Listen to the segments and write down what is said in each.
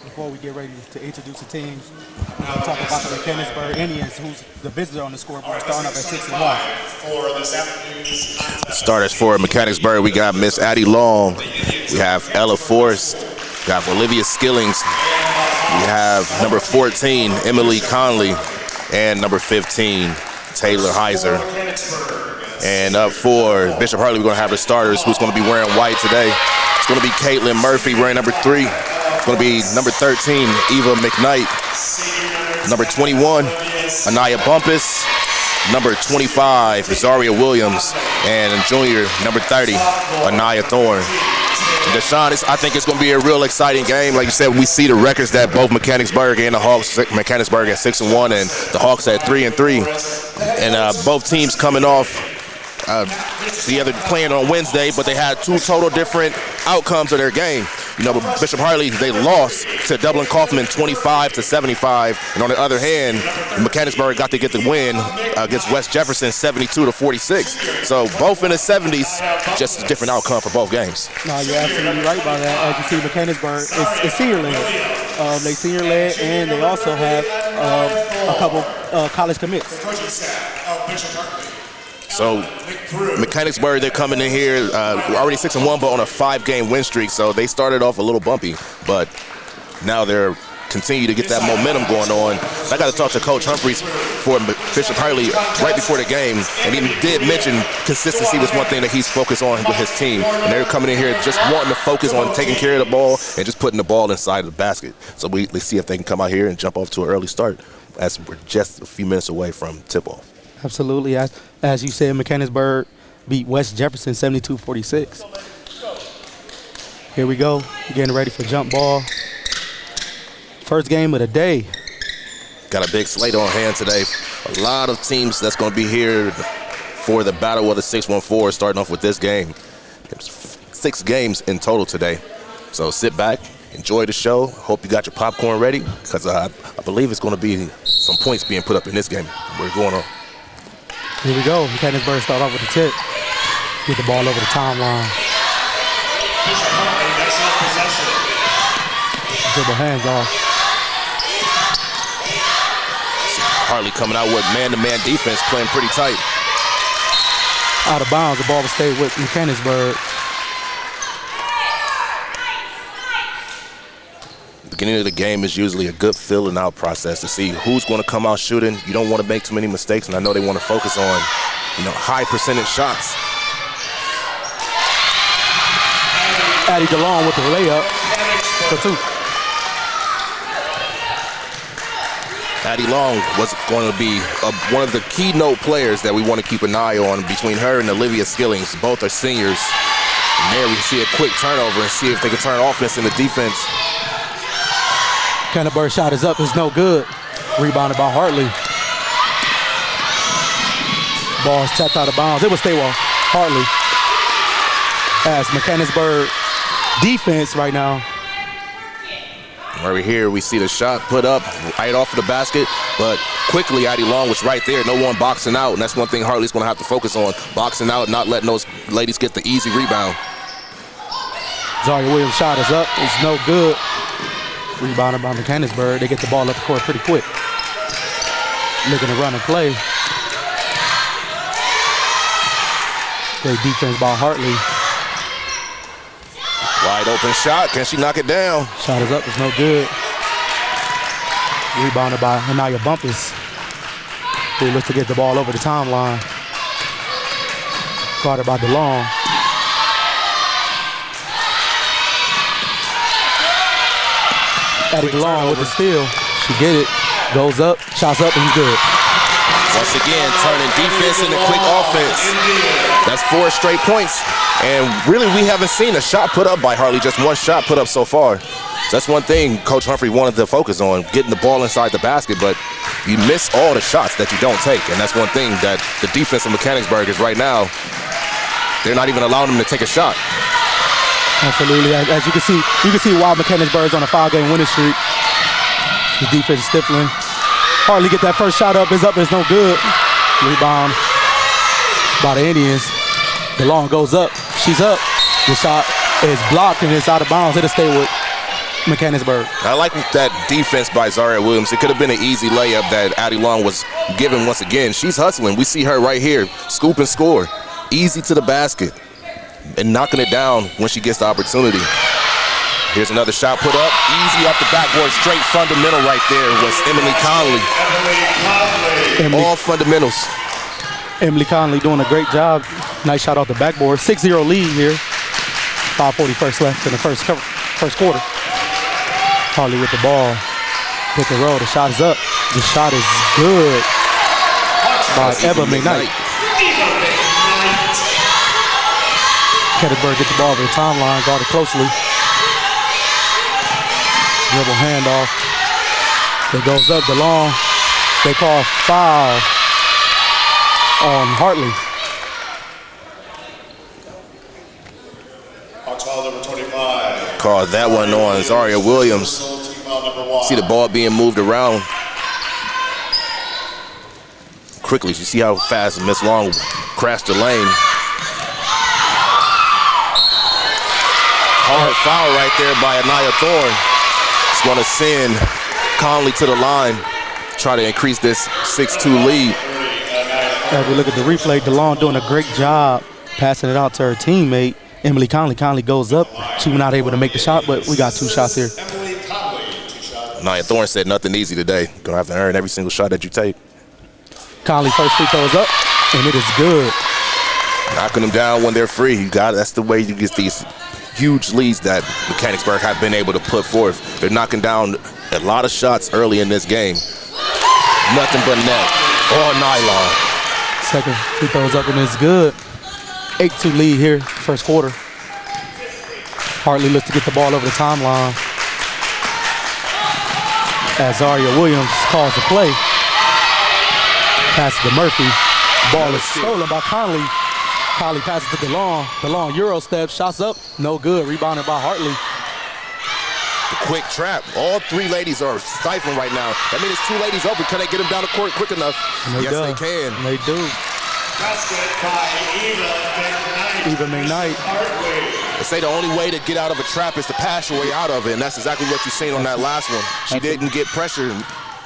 before we get ready to introduce the teams, we're going to talk about the Mechanicsburg Indians, who's the visitor on the scoreboard, starting up at 6-1. Starters for Mechanicsburg, we got Miss Addie Long, we have Ella Forrest, we have Olivia Skillings, we have number 14, Emily Conley, and number 15, Taylor Heiser. And up for Bishop Hartley, we're going to have the starters who's going to be wearing white today. It's going to be Caitlin Murphy wearing number 3. It's going to be number 13, Eva McKnight. Number 21, Anaya Bumpus. Number 25, Zaria Williams. And junior, number 30, Anaya Thorne. Deshaun, I think it's going to be a real exciting game. Like you said, we see the records that both Mechanicsburg and the Hawks, Mechanicsburg at 6-1 and the Hawks at 3-3. And both teams coming off the other playing on Wednesday, but they had two total different outcomes of their game. You know, Bishop Hartley, they lost to Dublin Kaufman 25-75, and on the other hand, Mechanicsburg got to get the win against West Jefferson 72-46. So both in the 70s, just a different outcome for both games. No, you're absolutely right about that. As you see, Mechanicsburg is senior-led. They senior-led, and they also have a couple college commits. So Mechanicsburg, they're coming in here already 6-1, but on a 5-game win streak. So they started off a little bumpy, but now they're continue to get that momentum going on. I got to talk to Coach Humphreys for Bishop Hartley right before the game, and he did mention consistency was one thing that he's focused on with his team. And they're coming in here just wanting to focus on taking care of the ball and just putting the ball inside of the basket. So let's see if they can come out here and jump off to an early start, as we're just a few minutes away from tip-off. Absolutely. As you said, Mechanicsburg beat West Jefferson 72-46. Here we go, getting ready for jump ball. First game of the day. Got a big slate on hand today. A lot of teams that's going to be here for the battle of the 6-1-4, starting off with this game. There's 6 games in total today. So sit back, enjoy the show. Hope you got your popcorn ready, because I believe it's going to be some points being put up in this game. We're going on. Here we go. Mechanicsburg start off with the tip. Get the ball over the timeline. Dribble hands off. Hartley coming out with man-to-man defense, playing pretty tight. Out of bounds. The ball will stay with Mechanicsburg. Beginning of the game is usually a good filling out process to see who's going to come out shooting. You don't want to make too many mistakes, and I know they want to focus on, high percentage shots. Addie DeLong with the layup for 2. Addie Long was going to be one of the keynote players that we want to keep an eye on between her and Olivia Skillings. Both are seniors. And there we see a quick turnover and see if they can turn offense into defense. Mechanicsburg shot is up, it's no good. Rebounded by Hartley. Ball is tapped out of bounds. It will stay with Hartley. As Mechanicsburg defense right now. Right here, we see the shot put up right off of the basket, but quickly Addie Long was right there. No one boxing out, and that's one thing Hartley's going to have to focus on, boxing out, not letting those ladies get the easy rebound. Zaria Williams' shot is up. It's no good. Rebounded by Mechanicsburg. They get the ball up the court pretty quick. Looking to run and play. Great defense by Hartley. Wide open shot. Can she knock it down? Shot is up. It's no good. Rebounded by Anaya Bumpus, who looks to get the ball over the timeline. Guarded by DeLong. Addie DeLong with the steal. She get it. Goes up. Shots up and good. Once again, turning defense into quick offense. That's 4 straight points. And really, we haven't seen a shot put up by Hartley, just one shot put up so far. So that's one thing Coach Humphrey wanted to focus on, getting the ball inside the basket, but you miss all the shots that you don't take. And that's one thing that the defense of Mechanicsburg is right now, they're not even allowing them to take a shot. Absolutely. As you can see why Mechanicsburg's on a 5-game winning streak. The defense is stifling. Hartley get that first shot up. It's no good. Rebound by the Indians. DeLong goes up. She's up. The shot is blocked and it's out of bounds. It'll stay with Mechanicsburg. I like that defense by Zaria Williams. It could have been an easy layup that Addie Long was given once again. She's hustling. We see her right here, scoop and score. Easy to the basket and knocking it down when she gets the opportunity. Here's another shot put up. Easy off the backboard, straight fundamental right there was Emily Conley. All fundamentals. Emily Conley doing a great job. Nice shot off the backboard. 6-0 lead here. 5:41 left in the first quarter. Hartley with the ball. Pick and roll. The shot is up. The shot is good by Eva McKnight. Mechanicsburg gets the ball over the timeline, guarded closely. Dribble handoff. It goes up the long. They call foul on Hartley. Call that one on Zaria Williams. See the ball being moved around. Quickly, you see how fast Miss Long crashed the lane. Hard foul right there by Anaya Thorne. It's going to send Conley to the line, try to increase this 6-2 lead. As we look at the replay, DeLong doing a great job passing it out to her teammate, Emily Conley. Conley goes up. She was not able to make the shot, but we got 2 shots here. Anaya Thorne said nothing easy today. Gonna have to earn every single shot that you take. Conley first free throw is up, and it is good. Knocking them down when they're free. That's the way you get these huge leads that Mechanicsburg have been able to put forth. They're knocking down a lot of shots early in this game. Nothing but net. All nylon. Second free throw is up, and it's good. 8-2 lead here, first quarter. Hartley looks to get the ball over the timeline. As Zaria Williams calls the play. Pass to Murphy. Ball is stolen by Conley. Conley passes to DeLong. DeLong Euro step, shots up, no good. Rebounded by Hartley. The quick trap. All 3 ladies are stifling right now. That means it's 2 ladies open. Can they get them down the court quick enough? Yes, they can. They do. Eva McKnight. They say the only way to get out of a trap is to pass your way out of it, and that's exactly what you've seen on that last one. She didn't get pressure and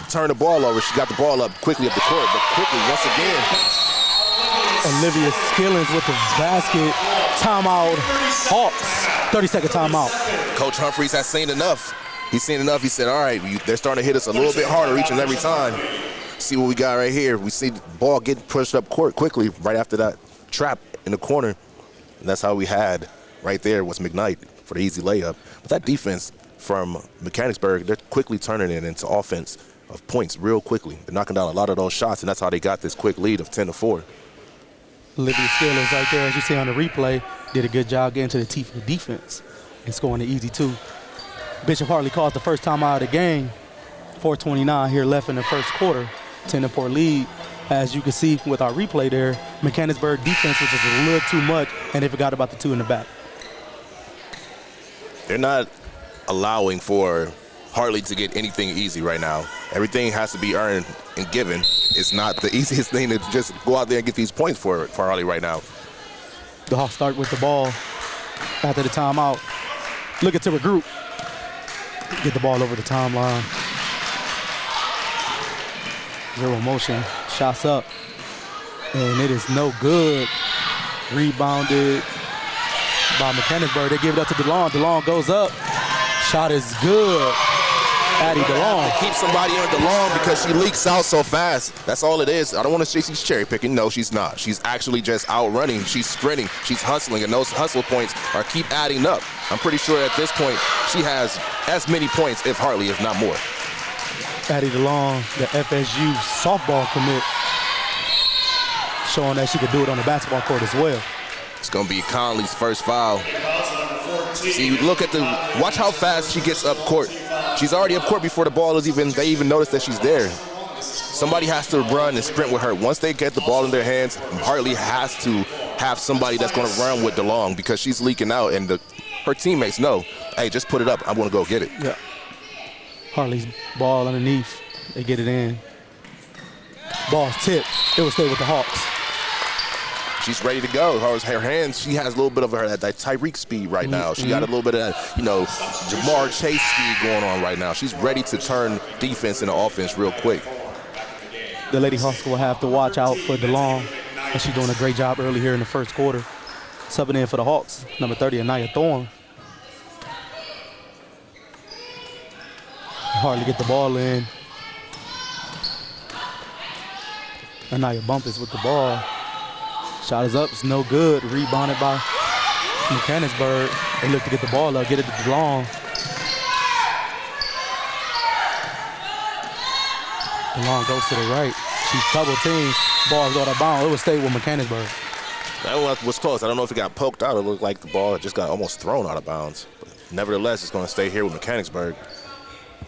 turn the ball over. She got the ball up quickly up the court, but quickly once again. Olivia Skillings with the basket. Timeout, Hawks. 30-second timeout. Coach Humphreys has seen enough. He's seen enough. He said, all right, they're starting to hit us a little bit harder each and every time. See what we got right here. We see the ball getting pushed up court quickly right after that trap in the corner. And that's how we had right there was McKnight for the easy layup. But that defense from Mechanicsburg, they're quickly turning it into offense of points real quickly. They're knocking down a lot of those shots, and that's how they got this quick lead of 10-4. Olivia Skillings right there, as you see on the replay, did a good job getting to the teeth of the defense and scoring the easy 2. Bishop Hartley calls the first time out of the game. 4:29 here left in the first quarter. 10-4 lead. As you can see with our replay there, Mechanicsburg defense was just a little too much, and they forgot about the 2 in the back. They're not allowing for Hartley to get anything easy right now. Everything has to be earned and given. It's not the easiest thing to just go out there and get these points for Hartley right now. The Hawks start with the ball after the timeout. Looking to regroup. Get the ball over the timeline. Zero motion, shots up, and it is no good. Rebounded by Mechanicsburg. They give it up to DeLong. DeLong goes up. Shot is good. Addie DeLong. Keep somebody on DeLong because she leaks out so fast. That's all it is. I don't want to say she's cherry picking. No, she's not. She's actually just outrunning. She's sprinting. She's hustling, and those hustle points are keep adding up. I'm pretty sure at this point she has as many points, if Hartley, if not more. Addie DeLong, the FSU softball commit, showing that she could do it on the basketball court as well. It's going to be Conley's first foul. See, watch how fast she gets up court. She's already up court before the ball is they even notice that she's there. Somebody has to run and sprint with her. Once they get the ball in their hands, Hartley has to have somebody that's going to run with DeLong because she's leaking out, and her teammates know, hey, just put it up. I'm going to go get it. Yeah. Hartley's ball underneath. They get it in. Ball's tipped. It will stay with the Hawks. she's ready to go. Her hands, she has a little bit of that Tyreek speed right now. She got a little bit of that, Jamar Chase speed going on right now. She's ready to turn defense into offense real quick. The Lady Hawks will have to watch out for DeLong, and she's doing a great job early here in the first quarter. Subbing in for the Hawks, number 30, Anaya Thorne. Hartley get the ball in. Anaya Bumpus with the ball. Shot is up, it's no good. Rebounded by Mechanicsburg. They look to get the ball up, get it to DeLong. DeLong goes to the right. She's double teamed. Ball go out of bounds. It would stay with Mechanicsburg. That one was close. I don't know if it got poked out. It looked like the ball just got almost thrown out of bounds. But nevertheless, it's going to stay here with Mechanicsburg.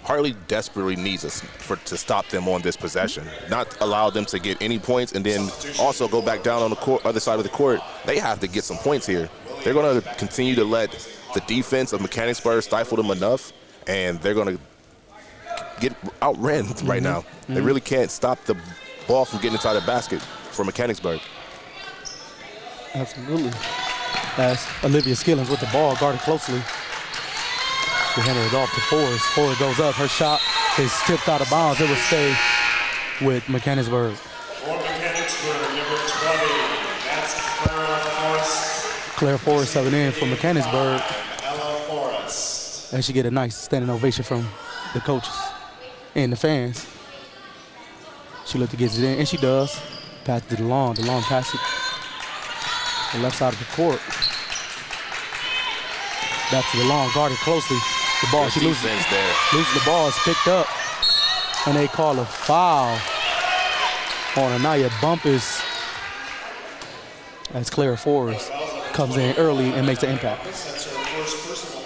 Hartley desperately needs us to stop them on this possession, not allow them to get any points, and then also go back down on the other side of the court. They have to get some points here. They're going to continue to let the defense of Mechanicsburg stifle them enough, and they're going to get outran right now. They really can't stop the ball from getting inside the basket for Mechanicsburg. Absolutely. That's Olivia Skillings with the ball, guarded closely. She handed it off to Forrest. Forrest goes up. Her shot is tipped out of bounds. It will stay with Mechanicsburg. For Mechanicsburg, number 20, that's Clara Forrest. Claire Forrest subbing in for Mechanicsburg. Ella Forrest. And she get a nice standing ovation from the coaches and the fans. She looked to get it in, and she does. Pass to DeLong. DeLong pass it the left side of the court. Back to DeLong, guarded closely. The ball, she loses the ball, it's picked up. And they call a foul on Anaya Bumpus as Clara Forrest comes in early and makes an impact. That's her first personal.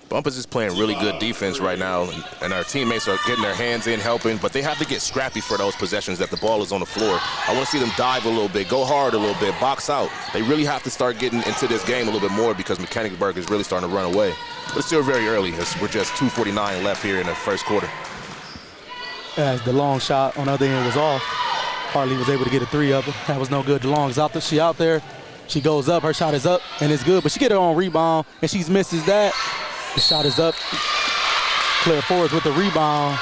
Bumpus is playing really good defense right now, and our teammates are getting their hands in, helping, but they have to get scrappy for those possessions that the ball is on the floor. I want to see them dive a little bit, go hard a little bit, box out. They really have to start getting into this game a little bit more because Mechanicsburg is really starting to run away. But it's still very early. We're just 2:49 left here in the first quarter. As the long shot on the other end was off, Hartley was able to get a three up. That was no good. DeLong's out there. She out there. She goes up. Her shot is up, and it's good. But she get her own rebound, and she misses that. The shot is up. Claire Forrest with the rebound,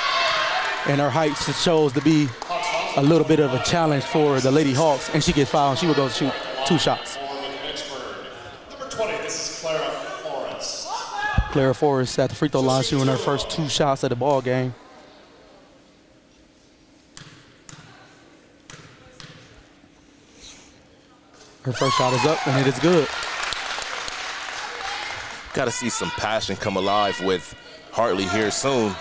and her height shows to be a little bit of a challenge for the Lady Hawks, and she gets fouled, and she will go shoot 2 shots. Number 20, this is Clara Forrest. Clara Forrest at the free throw line shooting her first 2 shots of the ball game. Her first shot is up, and it is good. Got to see some passion come alive with Hartley here soon.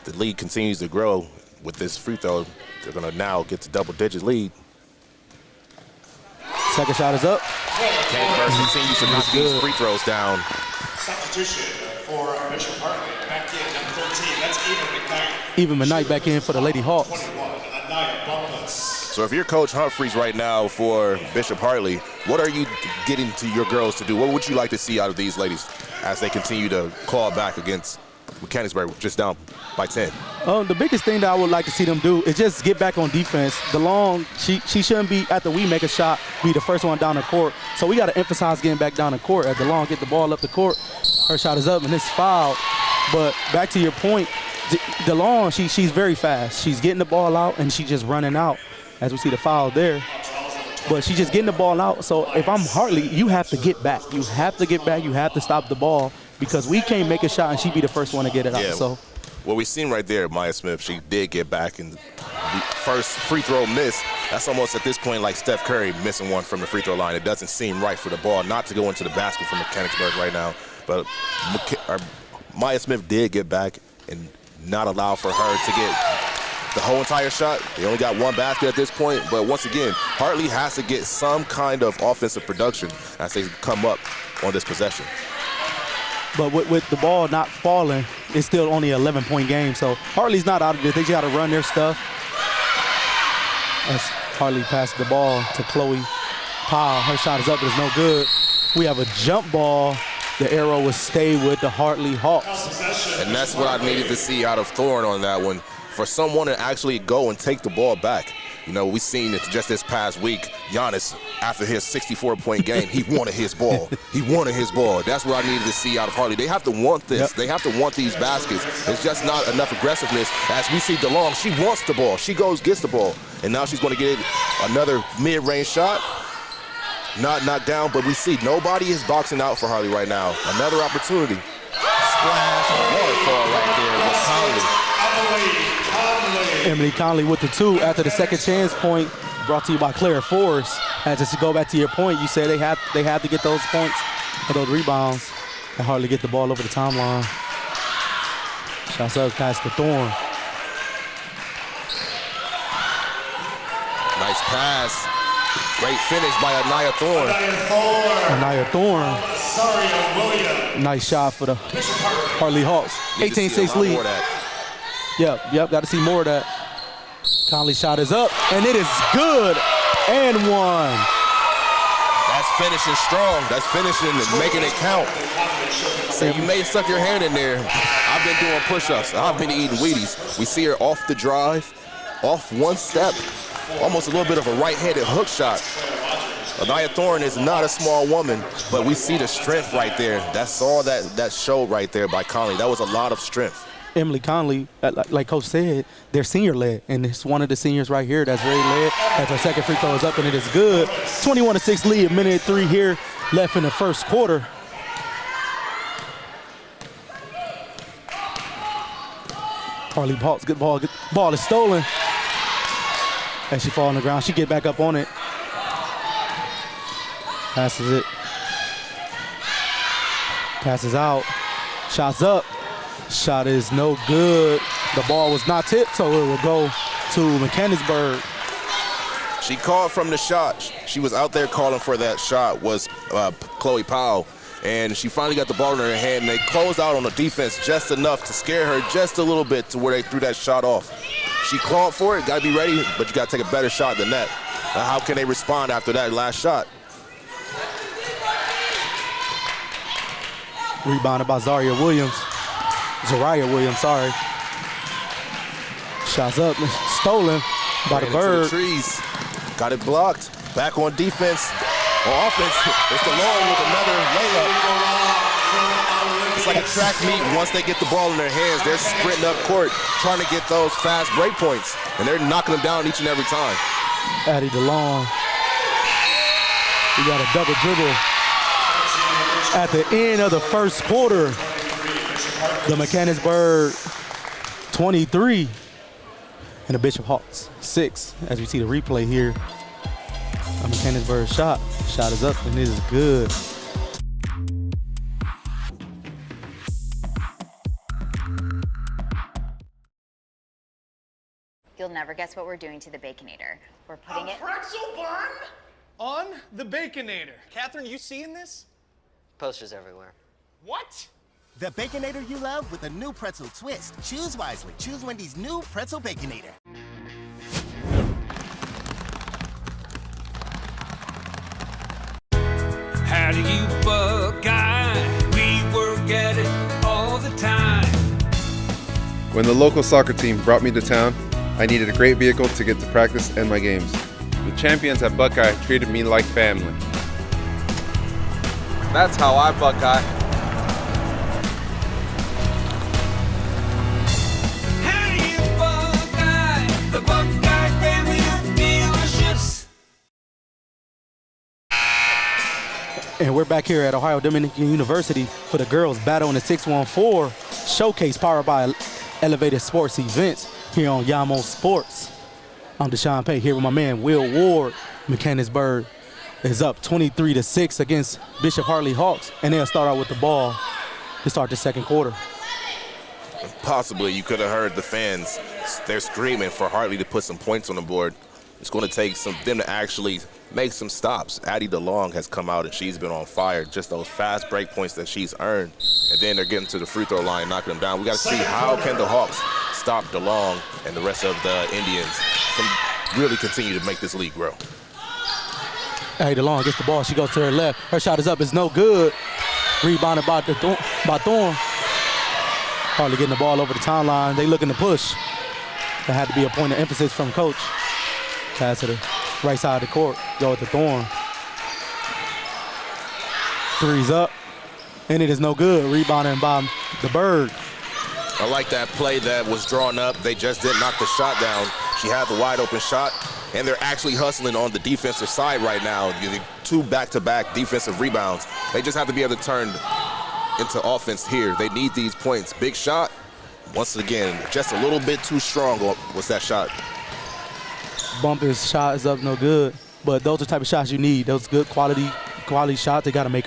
The lead continues to grow with this free throw. They're going to now get to double-digit lead. Second shot is up. Mechanicsburg continues to knock these free throws down. Substitution for Bishop Hartley. Back in number 13, that's Eva McKnight. Eva McKnight back in for the Lady Hawks. 21, Anaya Bumpus. So if you're Coach Humphreys right now for Bishop Hartley, what are you getting to your girls to do? What would you like to see out of these ladies as they continue to call back against Mechanicsburg just down by 10? The biggest thing that I would like to see them do is just get back on defense. DeLong, she shouldn't be, after we make a shot, be the first one down the court. So we got to emphasize getting back down the court. As DeLong get the ball up the court, her shot is up and it's fouled. But back to your point, DeLong, she's very fast. She's getting the ball out and she's just running out. As we see the foul there. But she's just getting the ball out. So if I'm Hartley, you have to get back. You have to get back. You have to stop the ball because we can't make a shot and she'd be the first one to get it out. So what we seen right there, Maya Smith, she did get back, and the first free throw miss, that's almost at this point like Steph Curry missing one from the free throw line. It doesn't seem right for the ball not to go into the basket from Mechanicsburg right now. But Maya Smith did get back and not allow for her to get the whole entire shot. They only got 1 basket at this point, but once again, Hartley has to get some kind of offensive production as they come up on this possession. But with the ball not falling, it's still only an 11-point game. So Hartley's not out of this. They just got to run their stuff. As Hartley passed the ball to Chloe Powell. Her shot is up, but it's no good. We have a jump ball. The arrow will stay with the Hartley Hawks. And that's what I needed to see out of Thorne on that one. For someone to actually go and take the ball back. You know, we seen it just this past week. Giannis, after his 64-point game, he wanted his ball. He wanted his ball. That's what I needed to see out of Hartley. They have to want this. They have to want these baskets. It's just not enough aggressiveness. As we see DeLong, she wants the ball. She goes, gets the ball. And now she's going to get another mid-range shot. Not knocked down, but we see nobody is boxing out for Hartley right now. Another opportunity. Splash, waterfall right there with Conley. Emily Conley with the 2 after the second chance point, brought to you by Claire Force. And just to go back to your point, you said they have to get those points or those rebounds and Hartley get the ball over the timeline. Shots up past the Thorn. Nice pass. Great finish by Anaya Thorne. Anaya Thorne. Nice shot for the Hartley Hawks. 18-6 lead. Yep, got to see more of that. Conley shot is up, and it is good. And one. That's finishing strong. That's finishing and making it count. So you may suck your hand in there. I've been doing push-ups. I've been eating Wheaties. We see her off the drive, off one step. Almost a little bit of a right-handed hook shot. Anaya Thorne is not a small woman, but we see the strength right there. That's all that showed right there by Conley. That was a lot of strength. Emily Conley, like Coach said, they're senior-led, and it's one of the seniors right here that's very led. As her second free throw is up, and it is good. 21-6 lead, minute 3 here left in the first quarter. Hartley Hawks, good ball. Ball is stolen. As she fall on the ground, she get back up on it. Passes it. Passes out. Shots up. Shot is no good. The ball was not tipped, so it will go to Mechanicsburg. She called from the shot. She was out there calling for that shot, was Chloe Powell. And she finally got the ball in her hand, and they closed out on the defense just enough to scare her just a little bit to where they threw that shot off. She called for it, got to be ready, but you got to take a better shot than that. Now, how can they respond after that last shot? Rebounded by Zariah Williams, sorry. Shots up, stolen by the Bird. The trees. Got it blocked. Back on defense. On offense, it's DeLong with another layup. It's like a track meet. Once they get the ball in their hands, they're sprinting up court, trying to get those fast break points, and they're knocking them down each and every time. Addie DeLong. We got a double dribble. At the end of the first quarter, the Mechanicsburg 23 and the Bishop Hawks 6. As we see the replay here, a Mechanicsburg shot. Shot is up and it is good. You'll never guess what we're doing to the Baconator. We're putting it pretzel bun on the Baconator. Catherine, you seeing this? Posters everywhere. What? The Baconator you love with a new pretzel twist. Choose wisely. Choose Wendy's new pretzel Baconator. How do you Buckeye? We work at it all the time. When the local soccer team brought me to town, I needed a great vehicle to get to practice and my games. The champions at Buckeye treated me like family. That's how I Buckeye. How do you Buckeye? The Buckeye family of dealerships. And we're back here at Ohio Dominican University for the girls battle in the 614 showcase powered by Elevated Sports Events here on Yamo Sports. I'm Deshaun Pay here with my man Will Ward. Mechanicsburg is up 23-6 against Bishop Hartley Hawks, and they'll start out with the ball to start the second quarter. Possibly you could have heard the fans. They're screaming for Hartley to put some points on the board. It's going to take them to actually make some stops. Addie DeLong has come out and she's been on fire. Just those fast break points that she's earned. And then they're getting to the free throw line, knocking them down. We got to see how can the Hawks stop DeLong and the rest of the Indians from really continue to make this league grow. Addie DeLong gets the ball. She goes to her left. Her shot is up. It's no good. Rebounded by Thorne. Hartley getting the ball over the timeline. They looking to push. That had to be a point of emphasis from coach. Pass to the right side of the court. Go with the Thorn. Three's up. And it is no good. Rebounding by the Bird. I like that play that was drawn up. They just didn't knock the shot down. She had the wide open shot, and they're actually hustling on the defensive side right now. Using 2 back-to-back defensive rebounds. They just have to be able to turn into offense here. They need these points. Big shot. Once again, just a little bit too strong was that shot. Bumpers shot is up, no good. But those are the type of shots you need. Those good quality shots, they got to make.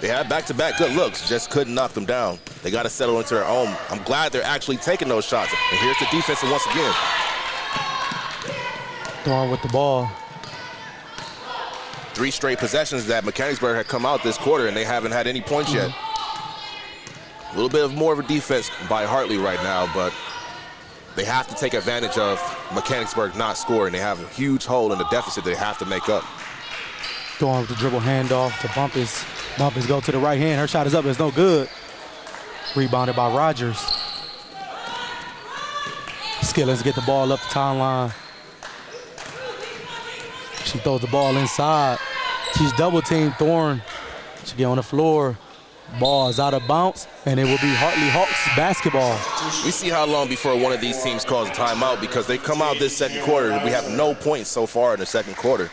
They had back-to-back good looks, just couldn't knock them down. They got to settle into their own. I'm glad they're actually taking those shots. And here's the defense once again. Thorn with the ball. 3 straight possessions that Mechanicsburg had come out this quarter, and they haven't had any points yet. A little bit more of a defense by Hartley right now, but they have to take advantage of Mechanicsburg not scoring. They have a huge hole in the deficit they have to make up. Thorn with the dribble handoff to Bumpus. Bumpus go to the right hand. Her shot is up. It's no good. Rebounded by Rogers. Skillings get the ball up the timeline. She throws the ball inside. She's double teamed Thorn. She get on the floor. Ball is out of bounds, and it will be Hartley Hawks basketball. We see how long before one of these teams calls a timeout because they come out this second quarter. We have no points so far in the second quarter.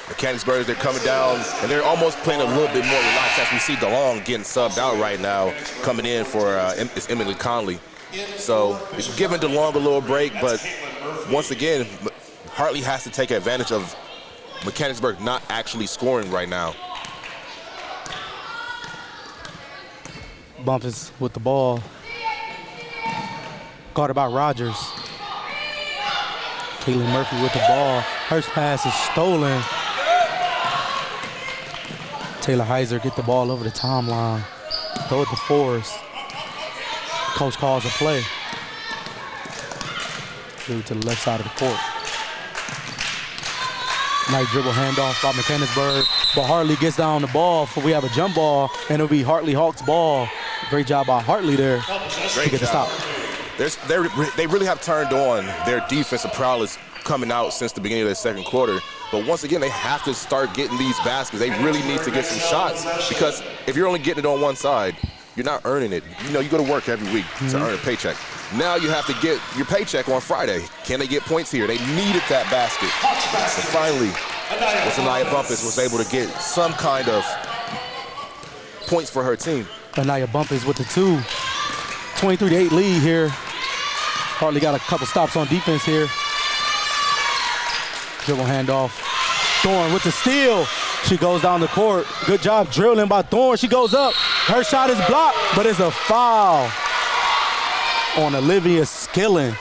Mechanicsburg, they're coming down, and they're almost playing a little bit more relaxed as we see DeLong getting subbed out right now, coming in for it's Emily Conley. So it's giving DeLong a little break, but once again, Hartley has to take advantage of Mechanicsburg not actually scoring right now. Bumpus with the ball. Guarded by Rogers. Caitlin Murphy with the ball. Her pass is stolen. Taylor Heiser get the ball over the timeline. Throw it to Forrest. Coach calls a play. Give it to the left side of the court. Nice dribble handoff by Mechanicsburg. But Hartley gets down the ball for we have a jump ball, and it'll be Hartley Hawks ball. Great job by Hartley there to get the stop. They really have turned on their defensive prowess coming out since the beginning of the second quarter. But once again, they have to start getting these baskets. They really need to get some shots because if you're only getting it on one side, you're not earning it. You know, you go to work every week to earn a paycheck. Now you have to get your paycheck on Friday. Can they get points here? They needed that basket. And finally, Anaya Bumpus was able to get some kind of points for her team. Anaya Bumpus with the 2. 23-8 lead here. Hartley got a couple stops on defense here. Dribble handoff. Thorn with the steal. She goes down the court. Good job dribbling by Thorn. She goes up. Her shot is blocked, but it's a foul on Olivia Skilling.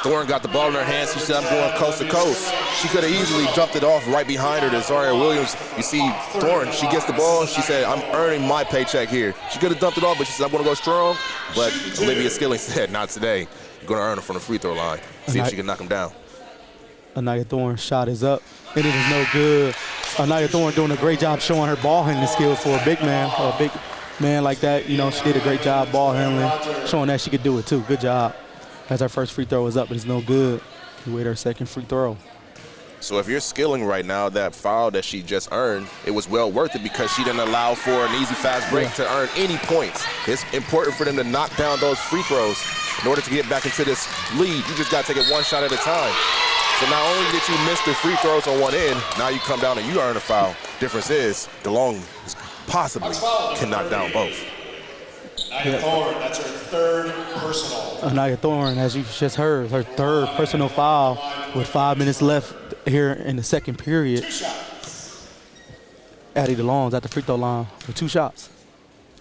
Thorn got the ball in her hands. She said, I'm going coast to coast. She could have easily jumped it off right behind her to Zaria Williams. You see Thorn, she gets the ball. She said, I'm earning my paycheck here. She could have dumped it off, but she said, I'm going to go strong. But Olivia Skilling said, not today. You're going to earn it from the free throw line. See if she can knock him down. Anaya Thorn's shot is up, and it is no good. Anaya Thorn doing a great job showing her ball handling skills for a big man, like that. You know, she did a great job ball handling, showing that she could do it too. Good job. As her first free throw is up, but it's no good. We wait her second free throw. So if you're Skilling right now, that foul that she just earned, it was well worth it because she didn't allow for an easy fast break to earn any points. It's important for them to knock down those free throws in order to get back into this lead. You just got to take it one shot at a time. So not only did you miss the free throws on one end, now you come down and you earn a foul. Difference is DeLong possibly can knock down both. Anaya Thorn, that's her third personal. Anaya Thorn, as you just heard, her third personal foul with 5 minutes left here in the second period. Addie DeLong's at the free throw line with 2 shots.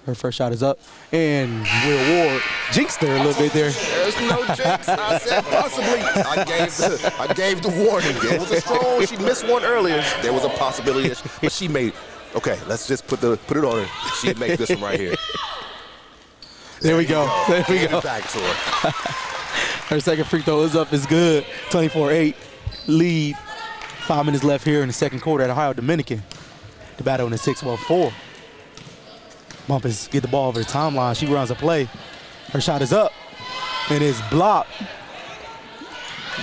Her first shot is up, and Will Ward jinxed her a little bit there. There's no jinx. I said possibly. I gave the warning. It was a strong. She missed one earlier. There was a possibility, but she made. Okay, let's just put it on her. She'd make this one right here. There we go. There we go. Back to her. Her second free throw is up. It's good. 24-8 lead. 5 minutes left here in the second quarter at Ohio Dominican. The battle in the 6-4. Bumpus get the ball over the timeline. She runs a play. Her shot is up, and it's blocked.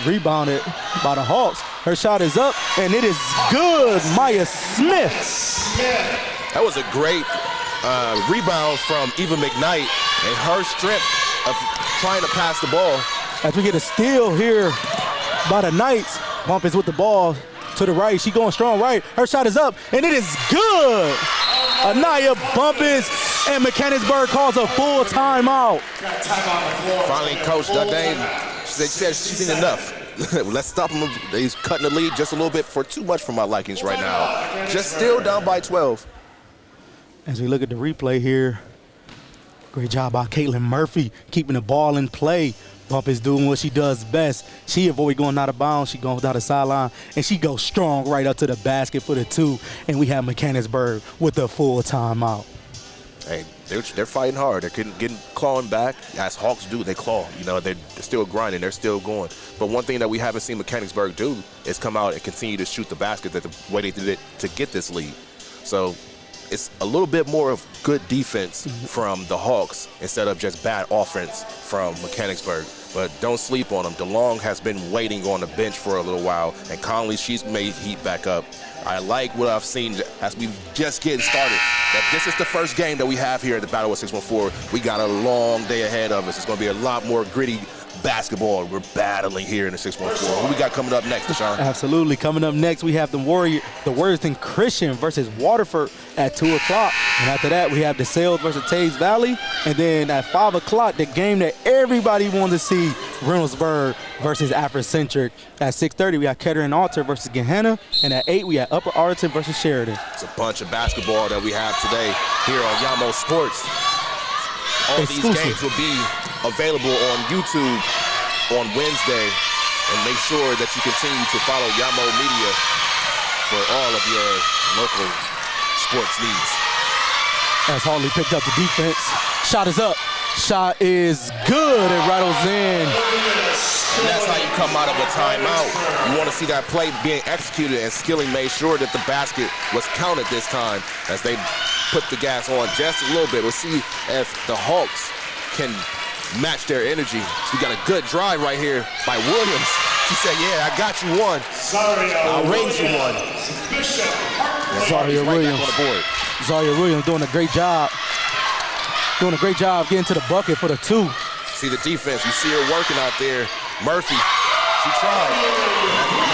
Rebounded by the Hawks. Her shot is up, and it is good. Maya Smith. That was a great rebound from Eva McKnight and her strength of trying to pass the ball. As we get a steal here by the Knights. Bumpus with the ball to the right. She going strong right. Her shot is up, and it is good. Anaya Bumpus, and Mechanicsburg calls a full timeout. Finally, Coach Dardane, they said she's seen enough. Let's stop him. He's cutting the lead just a little bit for too much for my likings right now. Just still down by 12. As we look at the replay here, great job by Caitlin Murphy keeping the ball in play. Bumpus doing what she does best. She avoid going out of bounds. She goes down the sideline, and she goes strong right up to the basket for the 2. And we have Mechanicsburg with the full timeout. Hey, they're fighting hard. They're getting clawing back. As Hawks do, they claw. You know, they're still grinding. They're still going. But one thing that we haven't seen Mechanicsburg do is come out and continue to shoot the basket the way they did it to get this lead. So it's a little bit more of good defense from the Hawks instead of just bad offense from Mechanicsburg. But don't sleep on them. DeLong has been waiting on the bench for a little while, and Conley, she's made heat back up. I like what I've seen as we just getting started. That this is the first game that we have here at the Battle of 614. We got a long day ahead of us. It's going to be a lot more gritty basketball we're battling here in the 614. Who we got coming up next, Deshaun? Absolutely. Coming up next, we have the Warriors and Christian versus Waterford at 2 o'clock. And after that, we have the Sales versus Tays Valley. And then at 5 o'clock, the game that everybody wanted to see, Reynoldsburg versus Afrocentric. At 6:30, we have Kettering Alter versus Gehenna. And at 8, we have Upper Arlington versus Sheridan. It's a bunch of basketball that we have today here on Yamo Sports. All these games will be available on YouTube on Wednesday, and make sure that you continue to follow Yamo Media for all of your local sports needs. As Hartley picked up the defense, shot is up, shot is good, it rattles in. And that's how you come out of a timeout. You want to see that play being executed, and Skilling made sure that the basket was counted this time as they put the gas on just a little bit. We'll see if the Hawks can match their energy. We got a good drive right here by Williams. She said, yeah, I got you one. I'll raise you one. Zaria right Williams. back on the board. Zaria Williams doing a great job. Doing a great job getting to the bucket for the 2. See the defense. You see her working out there. Murphy, she tried.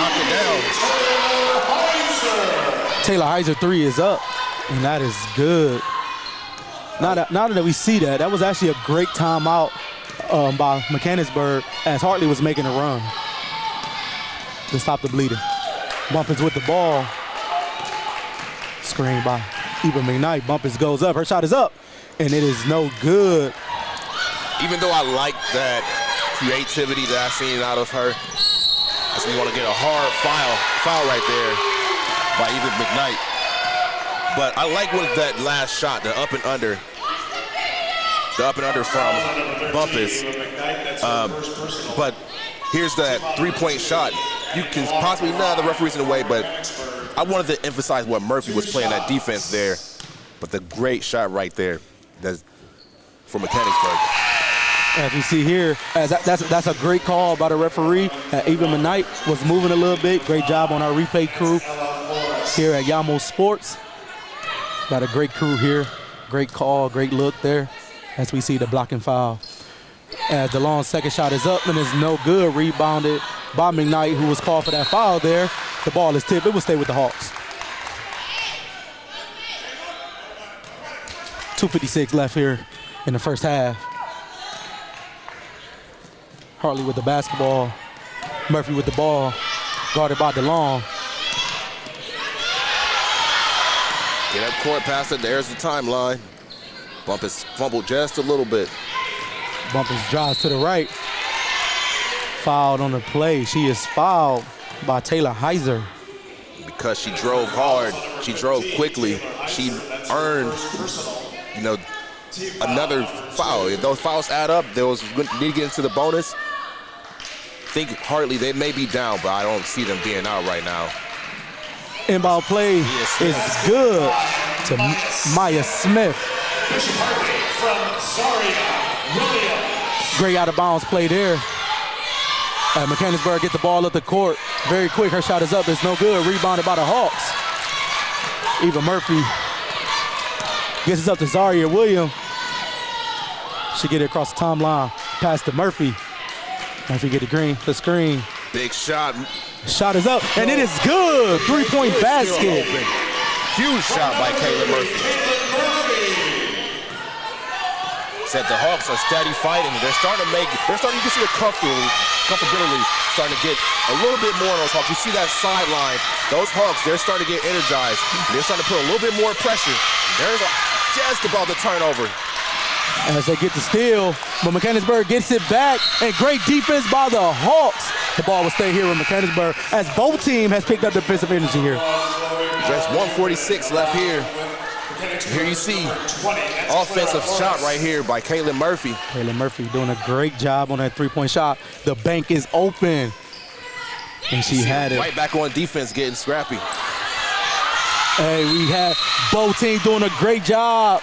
Knock it down. Taylor Heiser 3 is up, and that is good. Now that we see that, that was actually a great timeout by Mechanicsburg as Hartley was making a run to stop the bleeding. Bumpers with the ball. Screen by Eva McKnight. Bumpers goes up. Her shot is up, and it is no good. Even though I like that creativity that I've seen out of her, as we want to get a hard foul right there by Eva McKnight. But I like what that last shot, the up and under from Bumpus. But here's that 3-point shot. You can possibly, the referee's in the way, but I wanted to emphasize what Murphy was playing that defense there. But the great shot right there, that's for Mechanicsburg. As we see here, that's a great call by the referee. Eva McKnight was moving a little bit. Great job on our replay crew here at Yamo Sports. Got a great crew here. Great call, great look there as we see the blocking foul. As DeLong's second shot is up and is no good. Rebounded by McKnight, who was called for that foul there. The ball is tipped. It will stay with the Hawks. 2:56 left here in the first half. Hartley with the basketball. Murphy with the ball. Guarded by DeLong. Get up court, pass it. There's the timeline. Bumpus fumbled just a little bit. Bumpus drives to the right. Fouled on the play. She is fouled by Taylor Heiser. Because she drove hard, she drove quickly, she earned, another foul. If those fouls add up, those need to get into the bonus. I think Hartley, they may be down, but I don't see them being out right now. Inbound play is good to Maya Smith. Great out of bounds play there. Mechanicsburg get the ball up the court very quick. Her shot is up. It's no good. Rebounded by the Hawks. Eva Murphy gets it up to Zaria Williams. She get it across the timeline. Pass to Murphy. Murphy get the screen. Big shot. Shot is up, and it is good. 3-point basket. Huge shot by Kayla Murphy. Said the Hawks are steady fighting. You can see the comfortability starting to get a little bit more on those Hawks. You see that sideline. Those Hawks, they're starting to get energized. They're starting to put a little bit more pressure. There's just about the turnover. As they get the steal, but Mechanicsburg gets it back, and great defense by the Hawks. The ball will stay here with Mechanicsburg as both teams has picked up defensive energy here. Just 1:46 left here. Here you see offensive shot right here by Kayla Murphy. Kayla Murphy doing a great job on that 3-point shot. The bank is open, and she had it. Right back on defense, getting scrappy. Hey, we had both teams doing a great job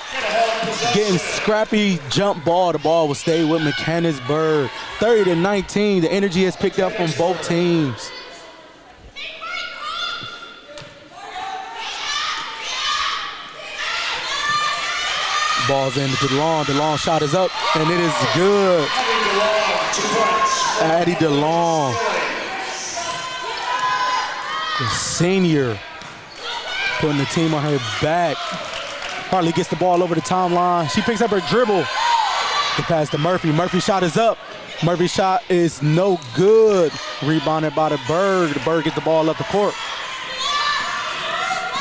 getting scrappy jump ball. The ball will stay with Mechanicsburg. 30-19. The energy has picked up from both teams. Ball's in to DeLong. DeLong shot is up, and it is good. Addie DeLong, the senior, putting the team on her back. Hartley gets the ball over the timeline. She picks up her dribble. The pass to Murphy. Murphy's shot is up. Murphy's shot is no good. Rebounded by the Bird. The Bird gets the ball up the court.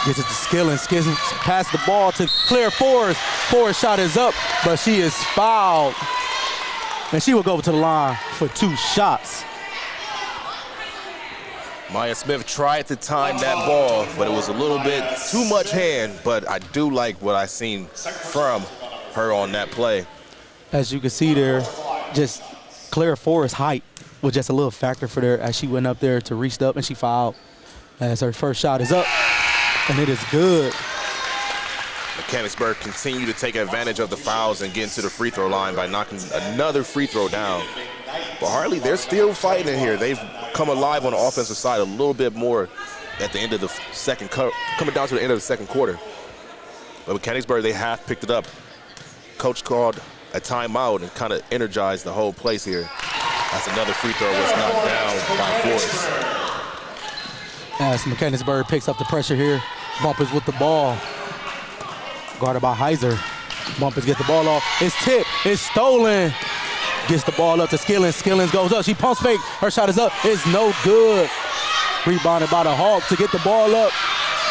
Gets it to Skillings. Skillings pass the ball to Claire Forrest. Forrest shot is up, but she is fouled. And she will go to the line for 2 shots. Maya Smith tried to time that ball, but it was a little bit too much hand, but I do like what I seen from her on that play. As you can see there, just Claire Forrest's height was just a little factor for her as she went up there to reach up, and she fouled as her first shot is up, and it is good. Mechanicsburg continue to take advantage of the fouls and get into the free throw line by knocking another free throw down. But Hartley, they're still fighting in here. They've come alive on the offensive side a little bit more at the end of the second, coming down to the end of the second quarter. But Mechanicsburg, they have picked it up. Coach called a timeout and kind of energized the whole place here. That's another free throw was knocked down by Forrest. As Mechanicsburg picks up the pressure here, Bumpers with the ball. Guarded by Heiser. Bumpers get the ball off. It's tipped. It's stolen. Gets the ball up to Skillings. Skillings goes up. She pumps fake. Her shot is up. It's no good. Rebounded by the Hawk to get the ball up.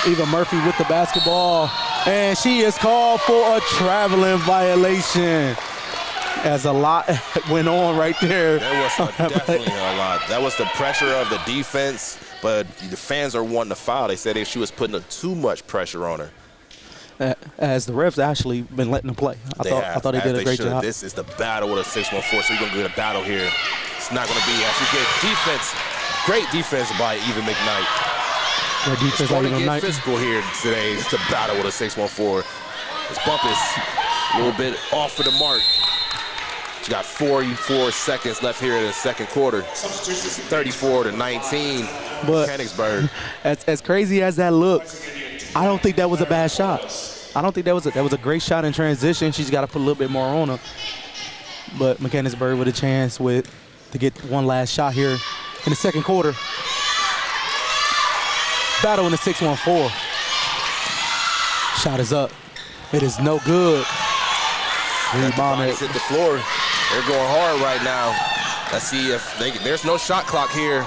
Eva Murphy with the basketball. And she is called for a traveling violation. As a lot went on right there. There was definitely a lot. That was the pressure of the defense, but the fans are wanting to foul. They said she was putting too much pressure on her. As the refs actually been letting them play. I thought they did a great job. This is the battle with a 6-1-4, so you're going to get a battle here. It's not going to be as you get defense, great defense by Eva McKnight. Great defense it's going by to Eva get McKnight. physical here today. It's the battle with a 6-1-4. This bump is a little bit off of the mark. She got 44 seconds left here in the second quarter. It's 34-19, Mechanicsburg. As crazy as that looked, I don't think that was a bad shot. I don't think that was a great shot in transition. She's got to put a little bit more on her. But Mechanicsburg with a chance to get one last shot here in the second quarter. Battle in the 6-1-4. Shot is up. It is no good. Rebounded. Hit the floor. They're going hard right now. Let's see if there's no shot clock here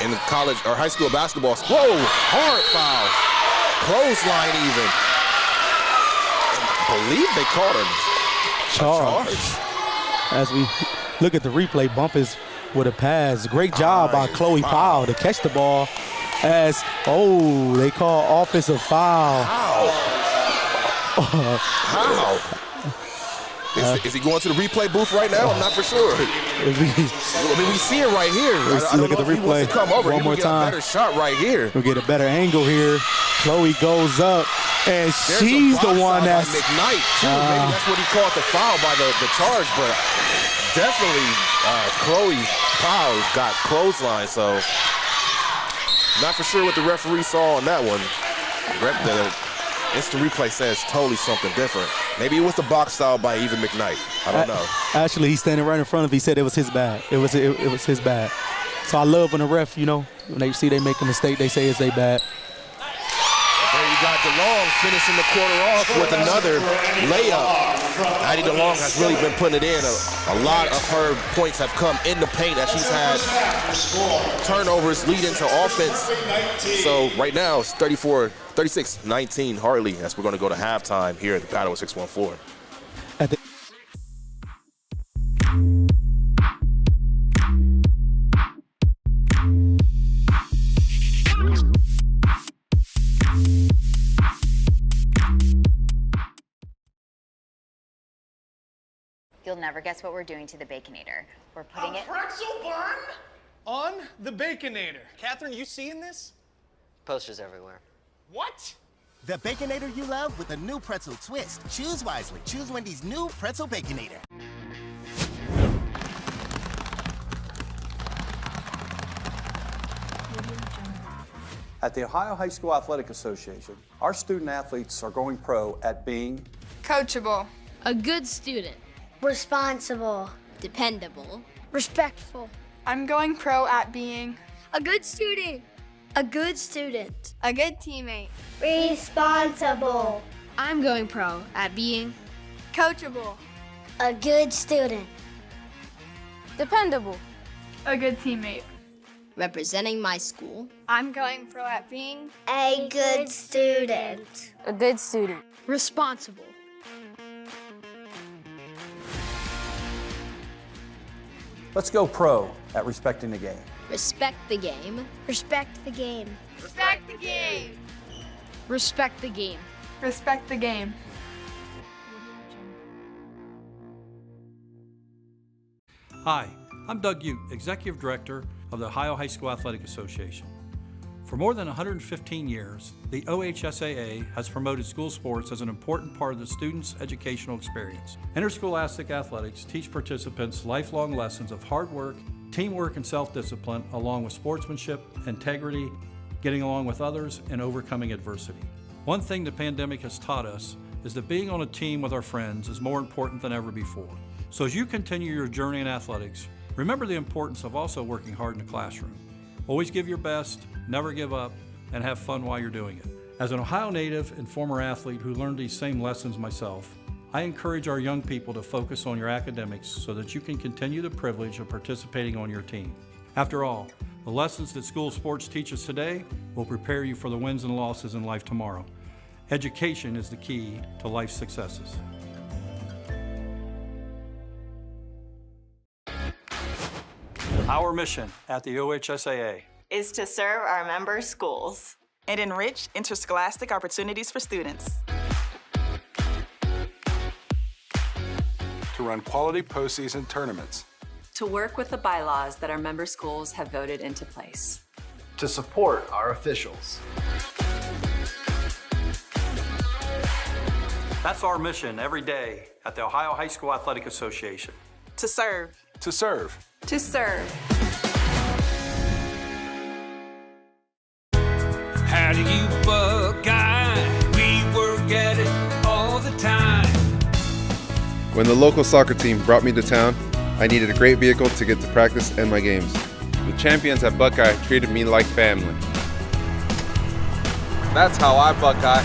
in college or high school basketball. Whoa, hard foul. Clothesline even. I believe they called a charge. As we look at the replay, Bumpers with a pass. Great job by Chloe Powell to catch the ball. They call offensive foul. How? Is he going to the replay booth right now? I'm not for sure. we see it right here. Let's look at the replay come over. one more time. A better shot right here. We'll get a better angle here. Chloe goes up, and she's the one that's McKnight too. Maybe that's what he called the foul by the charge, but definitely Chloe Powell got clothesline, so not for sure what the referee saw on that one. The instant replay says totally something different. Maybe it was the box style by even McKnight. I don't know. Actually, he's standing right in front of him. He said it was his bad. It was his bad. So I love when the ref, you know, when they see they make a mistake, they say it's their bad. There you got DeLong finishing the quarter off with another layup. Addie DeLong has really been putting it in. A lot of her points have come in the paint as she's had turnovers lead into offense. So right now it's 36-19 Hartley as we're going to go to halftime here at the Battle of 614. You'll never guess what we're doing to the Baconator. We're putting it... Pretzel bun on the Baconator. Catherine, you seeing this? Posters everywhere. What? The Baconator you love with a new pretzel twist. Choose wisely. Choose Wendy's new Pretzel Baconator. At the Ohio High School Athletic Association, our student athletes are going pro at being coachable, a good student, responsible, dependable, respectful. I'm going pro at being a good student, a good student, a good teammate, responsible. I'm going pro at being coachable, a good student, dependable, a good teammate. Representing my school. I'm going pro at being a good student, a good student, responsible. Let's go pro at respecting the game. Respect the game. respect the game, respect the game, Respect the game. respect the game. Hi, I'm Doug Ute, Executive Director of the Ohio High School Athletic Association. For more than 115 years, the OHSAA has promoted school sports as an important part of the student's educational experience. Interscholastic athletics teach participants lifelong lessons of hard work, teamwork, and self-discipline, along with sportsmanship, integrity, getting along with others, and overcoming adversity. One thing the pandemic has taught us is that being on a team with our friends is more important than ever before. So as you continue your journey in athletics, remember the importance of also working hard in the classroom. Always give your best, never give up, and have fun while you're doing it. As an Ohio native and former athlete who learned these same lessons myself, I encourage our young people to focus on your academics so that you can continue the privilege of participating on your team. After all, the lessons that school sports teach us today will prepare you for the wins and losses in life tomorrow. Education is the key to life's successes. Our mission at the OHSAA is to serve our member schools and enrich interscholastic opportunities for students. To run quality postseason tournaments. To work with the bylaws that our member schools have voted into place. To support our officials. That's our mission every day at the Ohio High School Athletic Association. To serve. To serve. To serve. How do you Buckeye? We work at it all the time. When the local soccer team brought me to town, I needed a great vehicle to get to practice and my games. The champions at Buckeye treated me like family. That's how I Buckeye.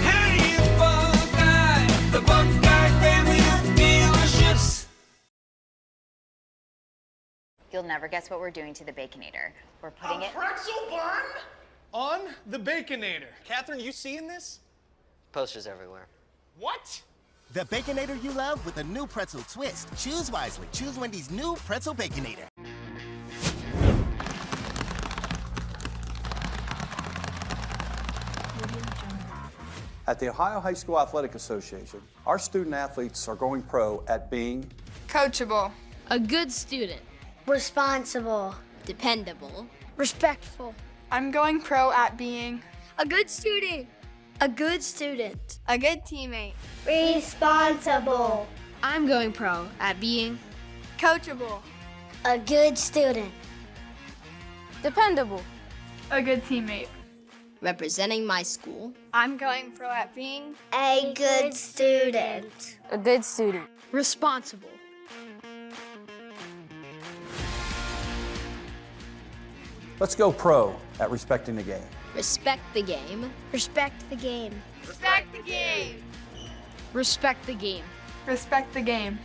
How do you Buckeye? The Buckeye family of dealerships. You'll never guess what we're doing to the Baconator. We're putting it... pretzel bun on the Baconator. Catherine, you seeing this? Posters everywhere. What? The Baconator you love with a new pretzel twist. Choose wisely. Choose Wendy's new Pretzel Baconator. At the Ohio High School Athletic Association, our student athletes are going pro at being coachable, a good student, responsible, dependable, respectful. I'm going pro at being a good student, A good student. A good teammate. Responsible. I'm going pro at being Coachable. A good student. Dependable. A good teammate. representing my school. I'm going pro at being a good student. a good student. Responsible. Let's go pro at respecting the game. Respect the game. Respect the game. Respect the game. Respect the game. Respect the game.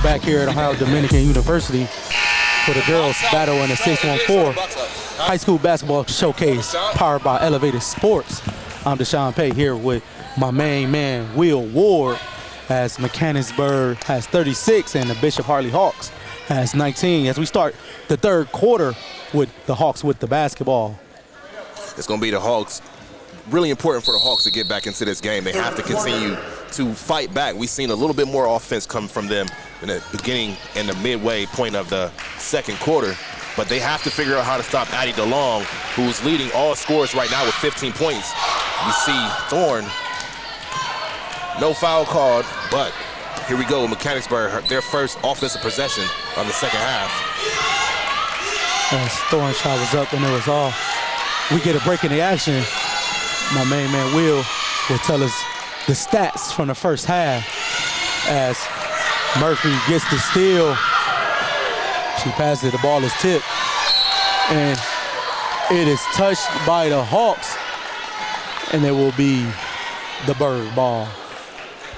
back here at Ohio Dominican University for the girls battle in the 614 high school basketball showcase powered by Elevated Sports. I'm Deshaun Pay here with my main man, Will Ward, as Mechanicsburg has 36 and the Bishop Hartley Hawks has 19. As we start the third quarter with the Hawks with the basketball. It's going to be the Hawks. Really important for the Hawks to get back into this game. They have to continue to fight back. We've seen a little bit more offense come from them in the beginning and the midway point of the second quarter, but they have to figure out how to stop Addie DeLong, who's leading all scorers right now with 15 points. We see Thorne, no foul called, but here we go, Mechanicsburg, their first offensive possession of the second half. As Thorne shot was up and it was off. We get a break in the action. My main man Will tell us the stats from the first half as Murphy gets the steal. She passes it, the ball is tipped, and it is touched by the Hawks, and it will be the Bird ball.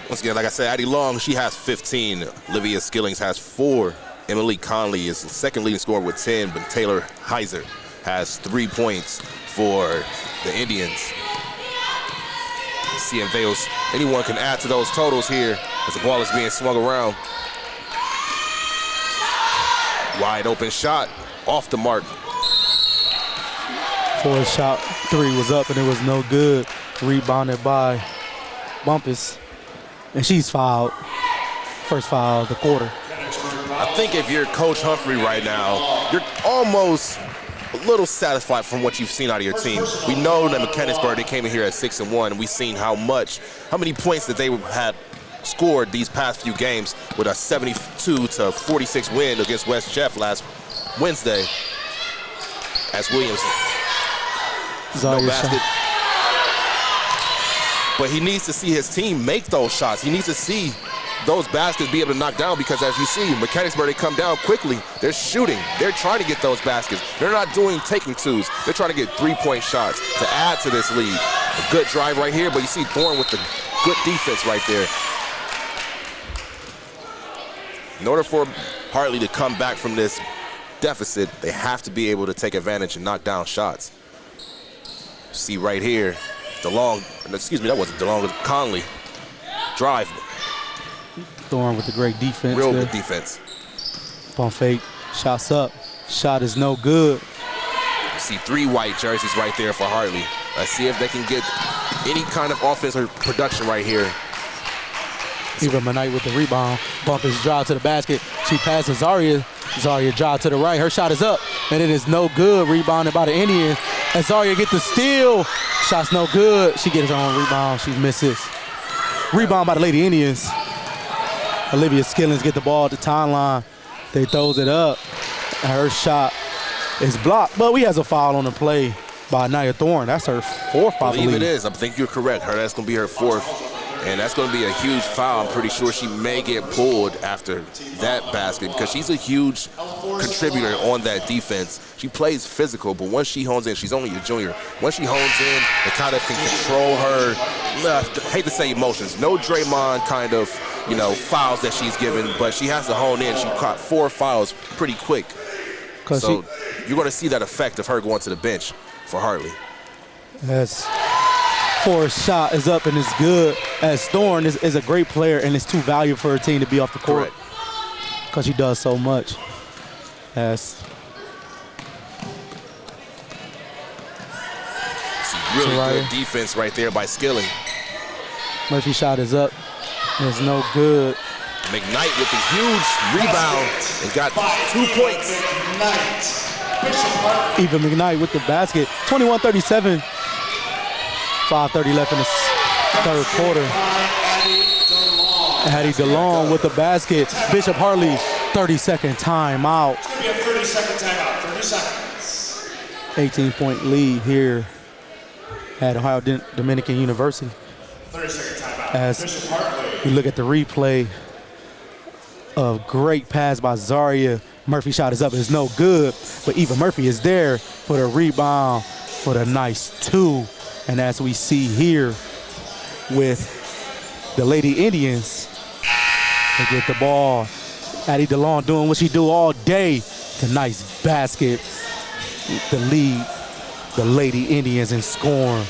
Once again, like I said, Addie Long, she has 15. Olivia Skillings has 4. Emily Conley is the second leading scorer with 10, but Taylor Heiser has 3 points for the Indians. See if anyone can add to those totals here as the ball is being swung around. Wide open shot, off the mark. For a shot, 3 was up and it was no good. Rebounded by Bumpus, and she's fouled. First foul of the quarter. I think if you're Coach Humphrey right now, you're almost a little satisfied from what you've seen out of your team. We know that Mechanicsburg, they came in here at 6-1, and we've seen how many points that they had scored these past few games with a 72-46 win against West Jeff last Wednesday. As Williams, no basket. But he needs to see his team make those shots. He needs to see those baskets be able to knock down, because as you see, Mechanicsburg, they come down quickly. They're shooting. They're trying to get those baskets. They're not doing taking twos. They're trying to get 3-point shots to add to this lead. A good drive right here, but you see Thorne with the good defense right there. In order for Hartley to come back from this deficit, they have to be able to take advantage and knock down shots. See right here, DeLong, excuse me, that wasn't DeLong, it was Conley. Drive. Thorne with the great defense. Real there. good defense. Pump fake, shots up. Shot is no good. You see 3 white jerseys right there for Hartley. Let's see if they can get any kind of offense or production right here. Eva Manite with the rebound. Bumpus drive to the basket. She passes Zaria. Zaria drive to the right. Her shot is up, and it is no good. Rebounded by the Indians. And Zaria get the steal. Shot's no good. She gets her own rebound. She misses. Rebound by the Lady Indians. Olivia Skillings get the ball at the timeline. They throws it up. And her shot is blocked, but we has a foul on the play by Nia Thorne. That's her 4th, I believe. It is. I think you're correct. That's going to be her 4th. And that's going to be a huge foul. I'm pretty sure she may get pulled after that basket, because she's a huge contributor on that defense. She plays physical, but once she hones in, she's only a junior. Once she hones in, it kind of can control her, I hate to say emotions, no Draymond kind of, fouls that she's given, but she has to hone in. She caught 4 fouls pretty quick. So you're going to see that effect of her going to the bench for Hartley. Yes. 4th shot is up and it's good, as Thorne is a great player and it's too valuable for her team to be off the court because she does so much. Yes. Really good defense right there by Skilling. Murphy shot is up. It's no good. McKnight with the huge rebound and got 2 points. Eva McKnight with the basket. 21-37. 5:30 left in the third quarter. Addie DeLong with the basket. Bishop Hartley, 30-second timeout. 30-second timeout, 30 seconds. 18-point lead here at Ohio Dominican University. 30-second timeout. As we look at the replay, a great pass by Zaria. Murphy shot is up, it's no good, but Eva Murphy is there for the rebound for the nice 2. And as we see here with the Lady Indians, they get the ball Addie DeLong doing what she do all day. It's a nice basket. The lead, the Lady Indians in scoring.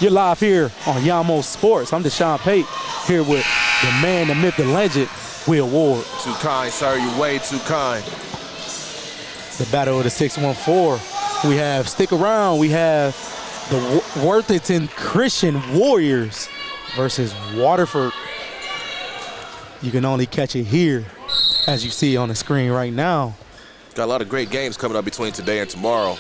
You're live here on Yamo Sports. I'm Deshaun Pate here with the man, the myth, the legend, Will Ward. Too kind, sir. You're way too kind. The battle of the 614. We have, stick around, we have the Worthington Christian Warriors versus Waterford. You can only catch it here, as you see on the screen right now. Got a lot of great games coming up between today and tomorrow.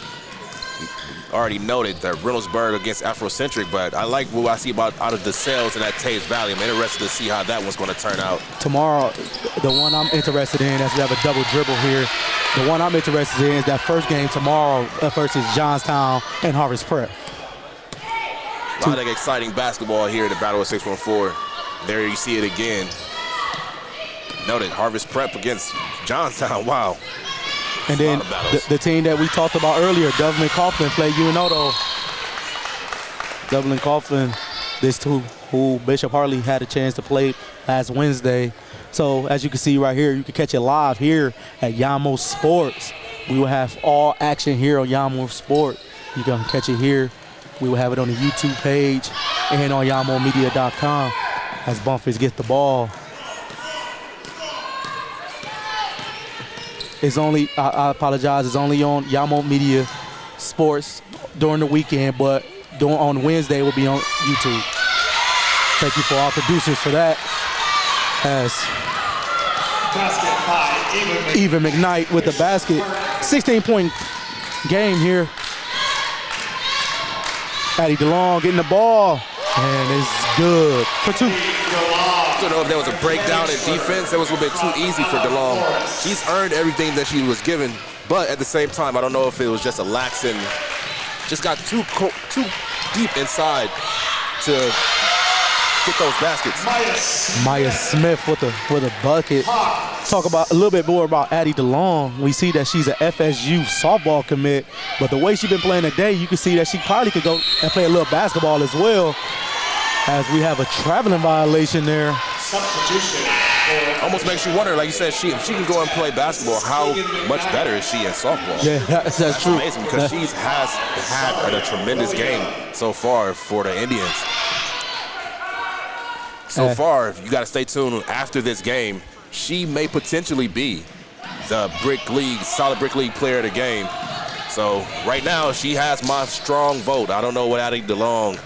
Already noted that Reynoldsburg against Afrocentric, but I like what I see out of the sales in that Taves Valley. I'm interested to see how that one's going to turn out. Tomorrow, the one I'm interested in, as we have a double dribble here, the one I'm interested in is that first game tomorrow versus Johnstown and Harvest Prep. A lot of exciting basketball here at the Battle of 614. There you see it again. Noted Harvest Prep against Johnstown. Wow. And then the team that we talked about earlier, Dublin Coughlin, played UNO. Dublin Coughlin, this too, who Bishop Hartley had a chance to play last Wednesday. So as you can see right here, you can catch it live here at Yamo Sports. We will have all action here on Yamo Sport. You can catch it here. We will have it on the YouTube page and on YamoMedia.com as Bumpers get the ball. It's only, I apologize, it's only on Yamo Media Sports during the weekend, but on Wednesday it will be on YouTube. Thank you for our producers for that. As Eva McKnight with the basket. 16-point game here. Addie DeLong getting the ball, and it's good for two. I don't know if there was a breakdown in defense. That was a little bit too easy for DeLong. She's earned everything that she was given, but at the same time, I don't know if it was just a lax and just got too deep inside to get those baskets. Maya Smith with a bucket. Talk about a little bit more about Addie DeLong. We see that she's an FSU softball commit, but the way she's been playing today, you can see that she probably could go and play a little basketball as well. As we have a traveling violation there. Substitution. Almost makes you wonder, like you said, if she can go and play basketball, how much better is she in softball? Yeah, that's true. Amazing, because she has had a tremendous game so far for the Indians. So far, you got to stay tuned after this game. She may potentially be the solid brick league player of the game. So right now, she has my strong vote. I don't know what Addie DeLong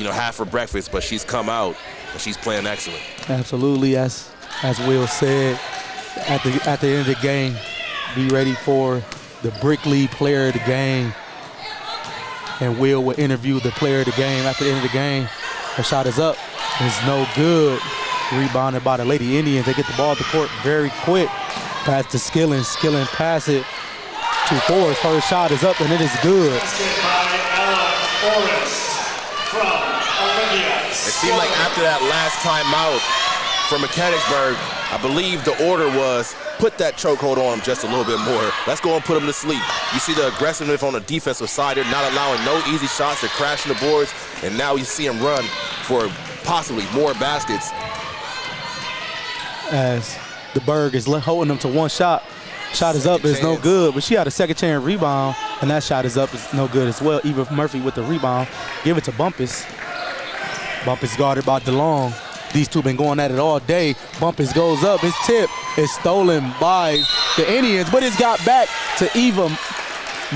have for breakfast, but she's come out and she's playing excellent. Absolutely, as Will said, at the end of the game, be ready for the Brick League player of the game. And Will interview the player of the game after the end of the game. Her shot is up. It's no good. Rebounded by the Lady Indians. They get the ball at the court very quick. Pass to Skilling. Skilling pass it to Forrest. First shot is up and it is good. It seemed like after that last timeout for Mechanicsburg, I believe the order was put that chokehold on him just a little bit more. Let's go and put him to sleep. You see the aggressiveness on the defensive side. They're not allowing no easy shots. They're crashing the boards, and now you see him run for possibly more baskets. As the Berg is holding them to one shot. Shot is up, it's no good, but she had a second chance rebound, and that shot is up, it's no good as well. Eva Murphy with the rebound. Give it to Bumpus. Bumpus guarded by DeLong. These two been going at it all day. Bumpus goes up, his tip is stolen by the Indians, but it's got back to Eva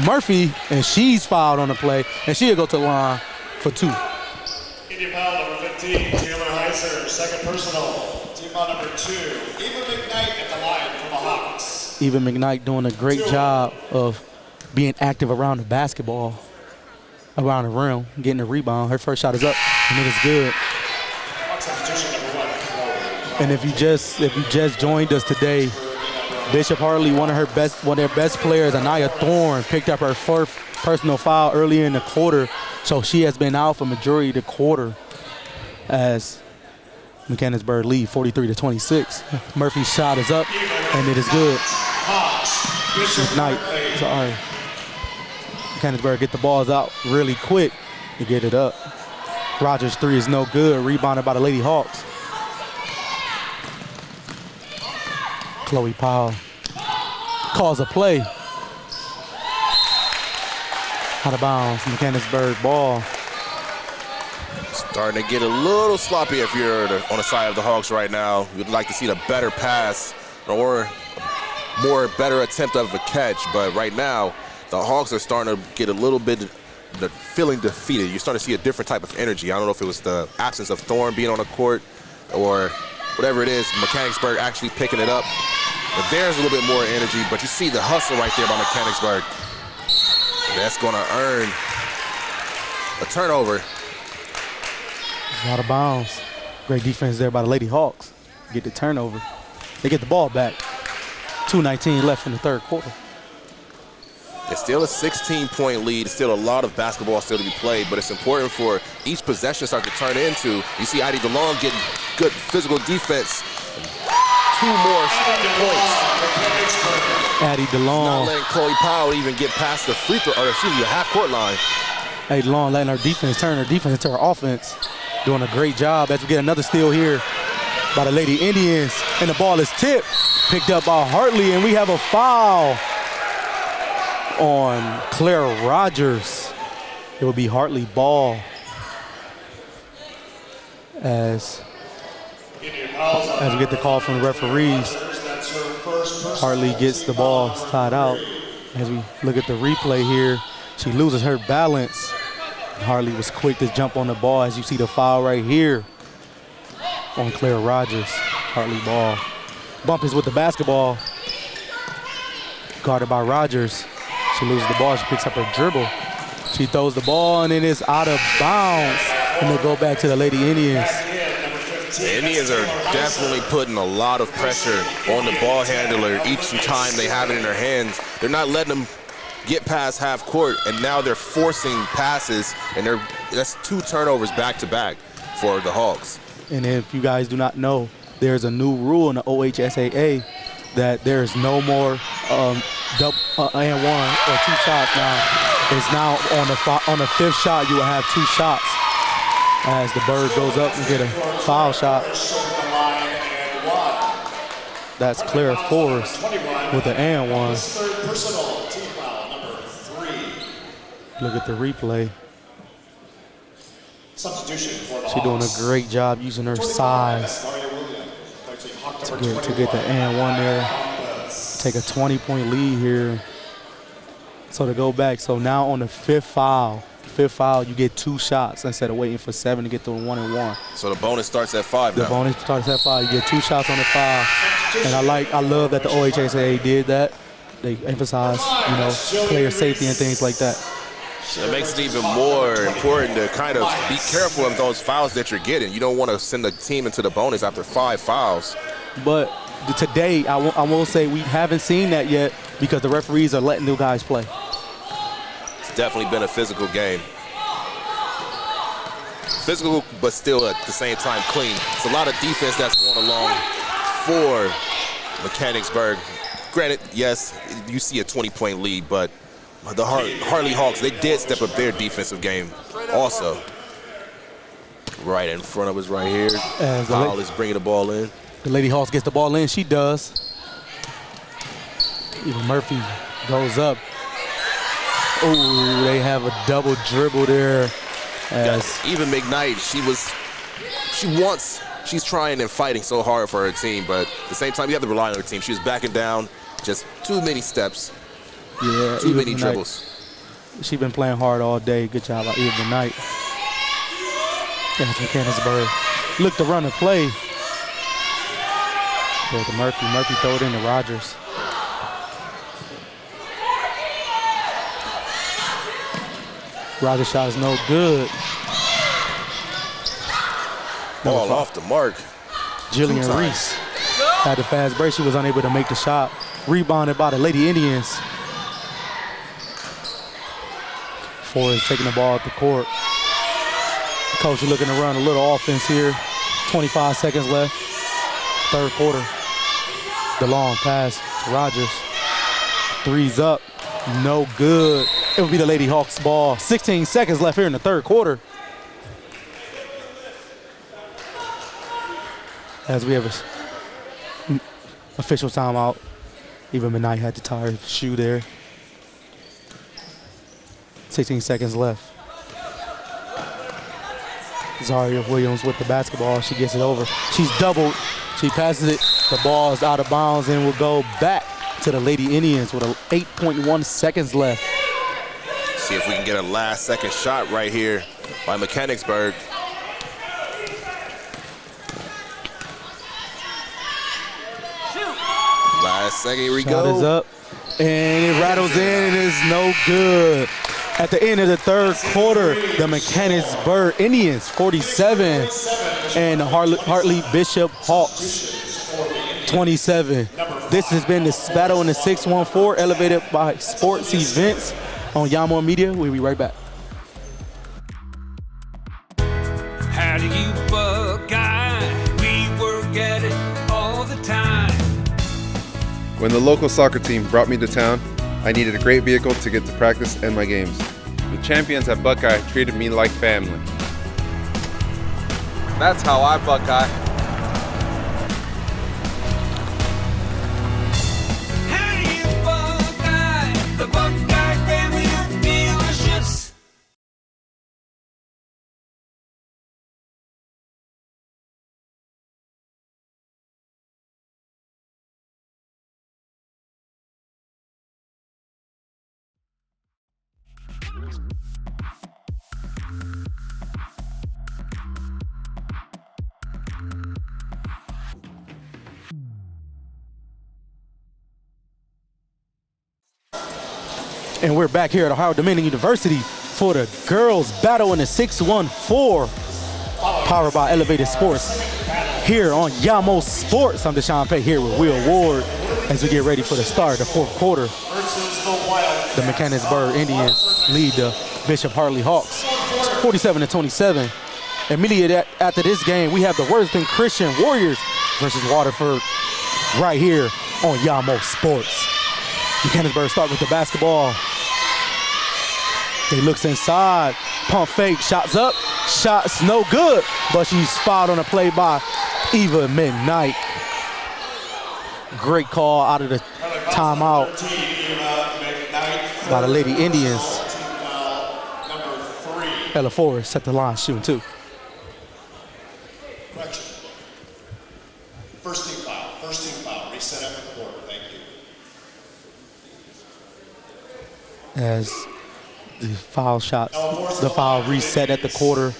Murphy, and she's fouled on the play, and she'll go to the line for two. Indian foul number 15, Taylor Heiser, second personal. Team foul number 2, Eva McKnight at the line for the Hawks. Eva McKnight doing a great job of being active around the basketball, around the rim, getting the rebound. Her first shot is up, and it is good. And if you just joined us today, Bishop Hartley, one of their best players, Anaya Thorne, picked up her first personal foul early in the quarter, so she has been out for majority of the quarter as Mechanicsburg lead 43-26. Murphy's shot is up, and it is good. McKnight, sorry. Mechanicsburg get the balls out really quick to get it up. Rogers' three is no good, rebounded by the Lady Hawks. Chloe Powell calls a play. Out of bounds, Mechanicsburg ball. Starting to get a little sloppy if you're on the side of the Hawks right now. You'd like to see the better pass or more better attempt of a catch, but right now the Hawks are starting to get a little bit feeling defeated. You're starting to see a different type of energy. I don't know if it was the absence of Thorne being on the court or whatever it is, Mechanicsburg actually picking it up. But there's a little bit more energy, but you see the hustle right there by Mechanicsburg. That's going to earn a turnover. It's out of bounds. Great defense there by the Lady Hawks. Get the turnover. They get the ball back. 2:19 left in the third quarter. It's still a 16-point lead. Still a lot of basketball still to be played, but it's important for each possession start to turn into. You see Addie DeLong getting good physical defense. 2 more points. Addie DeLong. Not letting Chloe Powell even get past the free throw, or excuse me, the half-court line. Addie DeLong letting her defense turn her defense into her offense. Doing a great job as we get another steal here by the Lady Indians. And the ball is tipped. Picked up by Hartley, and we have a foul on Claire Rogers. It will be Hartley ball as we get the call from the referees. Hartley gets the ball tied out. As we look at the replay here, she loses her balance. Hartley was quick to jump on the ball, as you see the foul right here on Claire Rogers. Hartley ball. Bump is with the basketball. Guarded by Rogers. She loses the ball, she picks up her dribble. She throws the ball and it is out of bounds. And they go back to the Lady Indians. The Indians are definitely putting a lot of pressure on the ball handler each time they have it in their hands. They're not letting them get past half court, and now they're forcing passes, and that's 2 turnovers back to back for the Hawks. And if you guys do not know, there's a new rule in the OHSAA that there's no more and 1 or 2 shots now. It's now on the 5th shot, you will have 2 shots as the Bird goes up and get a foul shot. That's Claire Forrest with the and 1. Look at the replay. She's doing a great job using her size to get the and 1 there. Take a 20-point lead here. So to go back, so now on the 5th foul, you get 2 shots instead of waiting for 7 to get to 1 and 1. So the bonus starts at 5 now. The bonus starts at 5. You get 2 shots on the foul. And I love that the OHSAA did that. They emphasize, player safety and things like that. It makes it even more important to kind of be careful of those fouls that you're getting. You don't want to send the team into the bonus after 5 fouls. But today, I will say we haven't seen that yet because the referees are letting new guys play. It's definitely been a physical game. Physical, but still at the same time clean. It's a lot of defense that's going along for Mechanicsburg. Granted, yes, you see a 20-point lead, but the Hartley Hawks, they did step up their defensive game also. Right in front of us right here. Powell is bringing the ball in. The Lady Hawks gets the ball in. She does. Even Murphy goes up. Oh, they have a double dribble there. Even McKnight, she's trying and fighting so hard for her team, but at the same time, you have to rely on her team. She was backing down, just too many steps. Yeah, too many dribbles. She's been playing hard all day. Good job by Eva McKnight. That's Mechanicsburg. Look to run the play. Go to Murphy. Murphy throw it into Rogers. Rogers' shot is no good. Ball off the mark. Jillian Reese had the fast break. She was unable to make the shot. Rebounded by the Lady Indians. Forrest taking the ball at the court. The coach is looking to run a little offense here. 25 seconds left. Third quarter. The long pass to Rogers. 3's up. No good. It will be the Lady Hawks ball. 16 seconds left here in the third quarter. As we have Official timeout. Even McKnight had to tie her shoe there. 16 seconds left. Zaria Williams with the basketball. She gets it over. She's doubled. She passes it. The ball is out of bounds and will go back to the Lady Indians with 8.1 seconds left. See if we can get a last-second shot right here by Mechanicsburg. Last second, here we go. Shot is up, and it rattles in. It is no good. At the end of the third quarter, the Mechanicsburg Indians 47 and the Hartley Bishop Hawks 27. This has been the battle in the 614, elevated by sports events on Yamor Media. We'll be right back. How do you Buckeye? We work at it all the time. When the local soccer team brought me to town, I needed a great vehicle to get to practice and my games. The champions at Buckeye treated me like family. That's how I Buckeye. How do you Buckeye? The Buckeye family of dealerships. And we're back here at Ohio Dominion University for the girls battle in the 614, powered by Elevated Sports. Here on Yamo Sports, I'm Deshaun Pay here with Will Ward as we get ready for the start of the fourth quarter. The Mechanicsburg Indians lead the Bishop Hartley Hawks 47-27. Immediately after this game, we have the Worthington Christian Warriors versus Waterford right here on Yamo Sports. Mechanicsburg start with the basketball. They looks inside, pump fake, shots up, shots no good, but she's fouled on a play by Eva McKnight. Great call out of the timeout by the Lady Indians. Ella Forrest set the line shooting too. First team foul, reset after the quarter, thank you. As the foul shots, the foul reset at the quarter,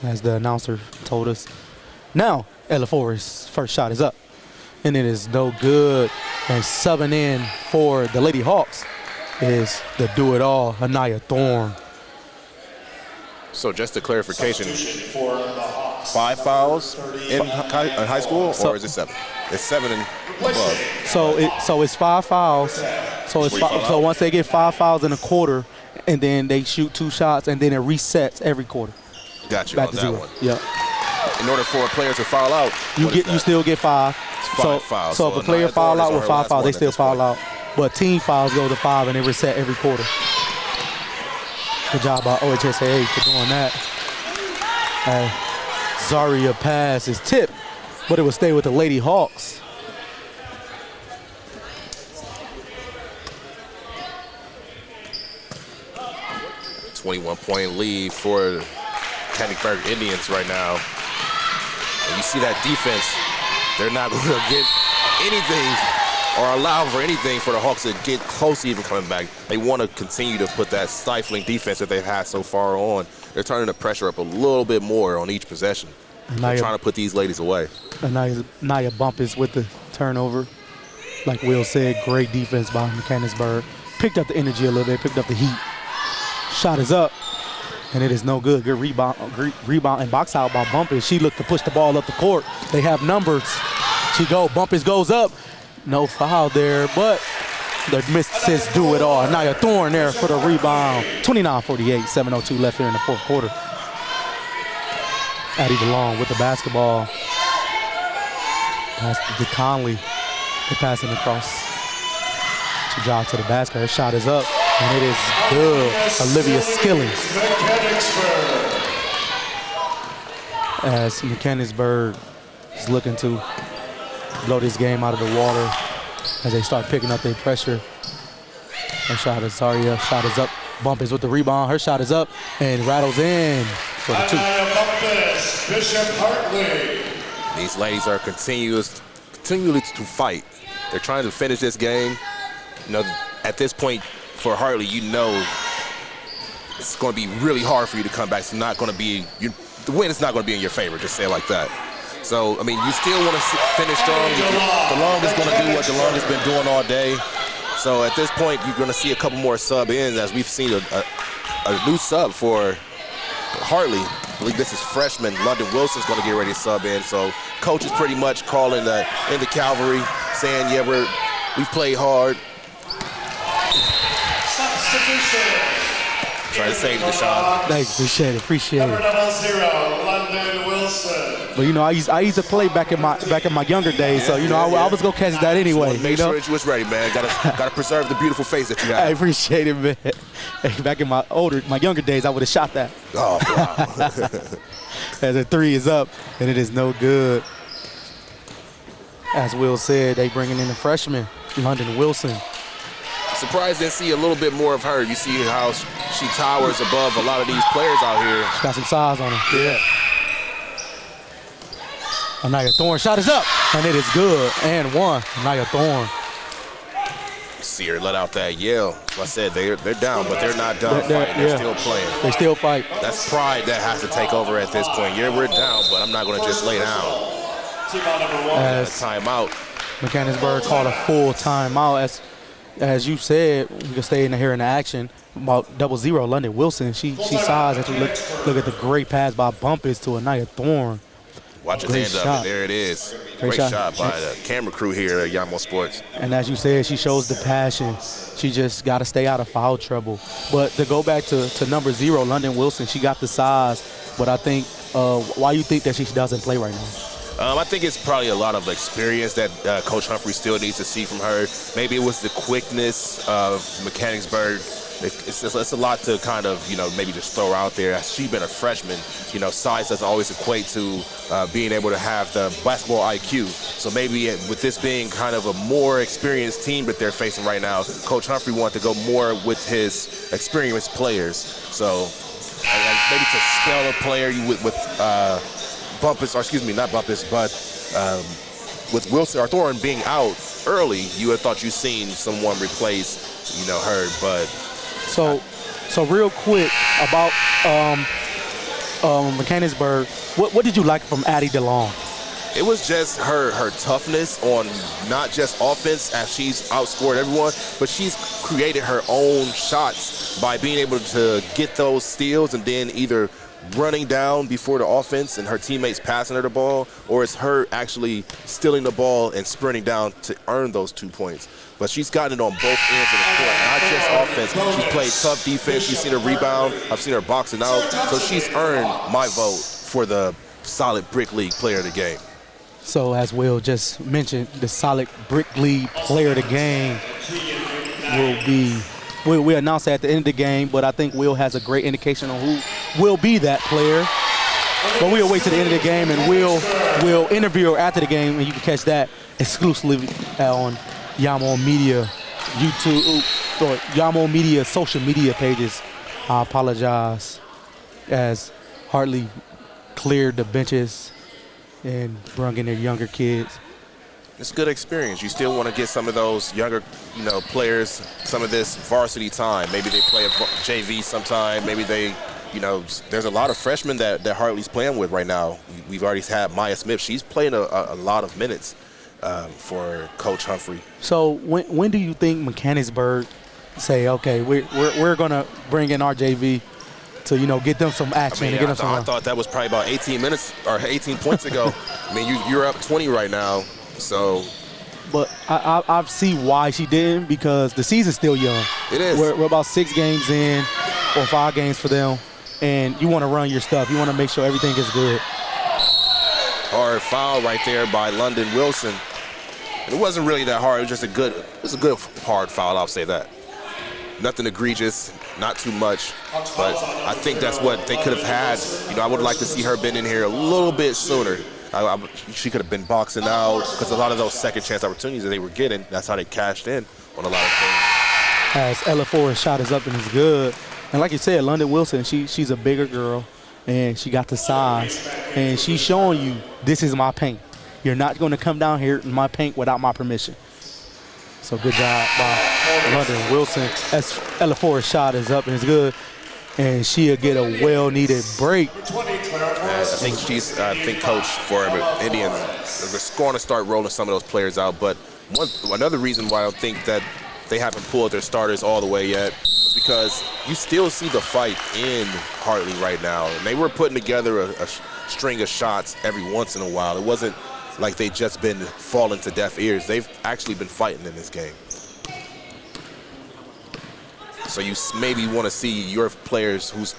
as the announcer told us. Now, Ella Forrest's first shot is up, and it is no good. And subbing in for the Lady Hawks is the do-it-all, Anaya Thorne. So just a clarification, 5 fouls in high school, or is it 7? It's 7 and above. So it's 5 fouls. So once they get 5 fouls in a quarter, and then they shoot 2 shots, and then it resets every quarter. Got you back on to that 0. one. Yeah. In order for a player to foul out, You still get 5. It's 5 fouls. So if a player foul out with 5 fouls, they still foul out. out. But team fouls go to 5, and they reset every quarter. Good job by OHSAA for doing that. Zaria pass is tipped, but it will stay with the Lady Hawks. A 21-point lead for the Mechanicsburg Indians right now. And you see that defense, they're not going to get anything or allow for anything for the Hawks to get close to even coming back. They want to continue to put that stifling defense that they've had so far on. They're turning the pressure up a little bit more on each possession. They're trying to put these ladies away. Naya Bumpus with the turnover. Like Will said, great defense by Mechanicsburg. Picked up the energy a little bit, picked up the heat. Shot is up, and it is no good. Good rebound and box out by Bumpus. She looked to push the ball up the court. They have numbers. Bumpus goes up. No foul there, but the misses do it all. Naya Thorne there for the rebound. 29-48, 7:02 left here in the fourth quarter. Addie DeLong with the basketball. Pass to Conley. They pass him across. She drives to the basket. Her shot is up, and it is good. Olivia Skillings. As Mechanicsburg is looking to blow this game out of the water as they start picking up their pressure. Her shot is Zaria. Shot is up. Bumpus with the rebound. Her shot is up and rattles in for the 2. Bumpus, Bishop Hartley. These ladies are continually to fight. They're trying to finish this game. You know, at this point for Hartley, you know it's going to be really hard for you to come back. It's not going to be, the win is not going to be in your favor, just say it like that. So, I mean, you still want to finish strong. DeLong is going to do what DeLong has been doing all day. So at this point, you're going to see a couple more sub-ins as we've seen a new sub for Hartley. I believe this is freshman London Wilson's going to get ready to sub in. So coach is pretty much calling in the cavalry, saying, yeah, we've played hard. Substitution. Try to save Deshaun. Thanks, appreciate it. Number 00, London Wilson. But you know, I used to play back in my younger days, so you know, I was gonna catch that anyway. Make sure that you was ready, man. Gotta preserve the beautiful face that you have. I appreciate it, man. Hey, back in my younger days, I would have shot that. Oh, wow. As the 3 is up, and it is no good. As Will said, they bringing in the freshman, London Wilson. Surprised to see a little bit more of her. You see how she towers above a lot of these players out here. She got some size on her. Yeah. Anaya Thorne shot is up, and it is good. And 1. Anaya Thorne. See her let out that yell. Like I said, they're down, but they're not done fighting. They're still playing. They still fight. That's pride that has to take over at this point. Yeah, we're down, but I'm not going to just lay down. As timeout. Mechanicsburg called a full timeout. As you said, we can stay in here in the action. About 00, London Wilson. She size as we look at the great pass by Bumpus to Anaya Thorne. Watch his hand up. There it is. Great shot by the camera crew here at Yamo Sports. And as you said, she shows the passion. She just got to stay out of foul trouble. But to go back to number 0, London Wilson, she got the size. But I think, why you think that she doesn't play right now? I think it's probably a lot of experience that Coach Humphrey still needs to see from her. Maybe it was the quickness of Mechanicsburg. It's a lot to kind of, you know, maybe just throw out there. She's been a freshman. You know, size doesn't always equate to being able to have the basketball IQ. So maybe with this being kind of a more experienced team that they're facing right now, Coach Humphrey wanted to go more with his experienced players. So maybe to spell a player with Bumpus, or excuse me, not Bumpus, but with Wilson or Thorne being out early, you would have thought you'd seen someone replace, you know, her. But so real quick about Mechanicsburg, what did you like from Addie DeLong? It was just her toughness on not just offense, as she's outscored everyone, but she's created her own shots by being able to get those steals and then either running down before the offense and her teammates passing her the ball, or it's her actually stealing the ball and sprinting down to earn those 2 points. But she's gotten it on both ends of the court, not just offense. She's played tough defense. You've seen her rebound. I've seen her boxing out. So she's earned my vote for the solid Brick League player of the game. So as Will just mentioned, the solid Brick League player of the game will be, we'll announce that at the end of the game, but I think Will has a great indication on who will be that player. But we'll wait to the end of the game, and we'll interview her after the game, and you can catch that exclusively on Yamo Media YouTube or Yamo Media social media pages. I apologize as Hartley cleared the benches and brought in their younger kids. It's a good experience. You still want to get some of those younger, you know, players some of this varsity time. Maybe they play a JV sometime. Maybe they, you know, there's a lot of freshmen that Hartley's playing with right now. We've already had Maya Smith. She's playing a lot of minutes for Coach Humphrey. So when do you think Mechanicsburg say, okay, we're going to bring in our JV to, you know, get them some action? I mean, and get I thought that was probably about 18 minutes or 18 points ago. I mean, you're up 20 right now. So, but I see why she didn't, because the season's still young. It is. We're about 6 games in, or 5 games for them, and you want to run your stuff. You want to make sure everything is good. Hard foul right there by London Wilson. And it wasn't really that hard. It was just a good hard foul. I'll say that. Nothing egregious, not too much, but I think that's what they could have had. You know, I would like to see her been in here a little bit sooner. She could have been boxing out because a lot of those second chance opportunities that they were getting, that's how they cashed in on a lot of things. As Ella Forrest shot is up and is good. And like you said, London Wilson, she's a bigger girl, and she got the size. And she's showing you, this is my paint. You're not going to come down here in my paint without my permission. So good job by London Wilson. As Ella Forrest shot is up and is good. And she'll get a well-needed break. I think Coach for Indians is going to start rolling some of those players out. But another reason why I don't think that they haven't pulled their starters all the way yet is because you still see the fight in Hartley right now. And they were putting together a string of shots every once in a while. It wasn't like they just been falling to deaf ears. They've actually been fighting in this game. So you maybe want to see your players who's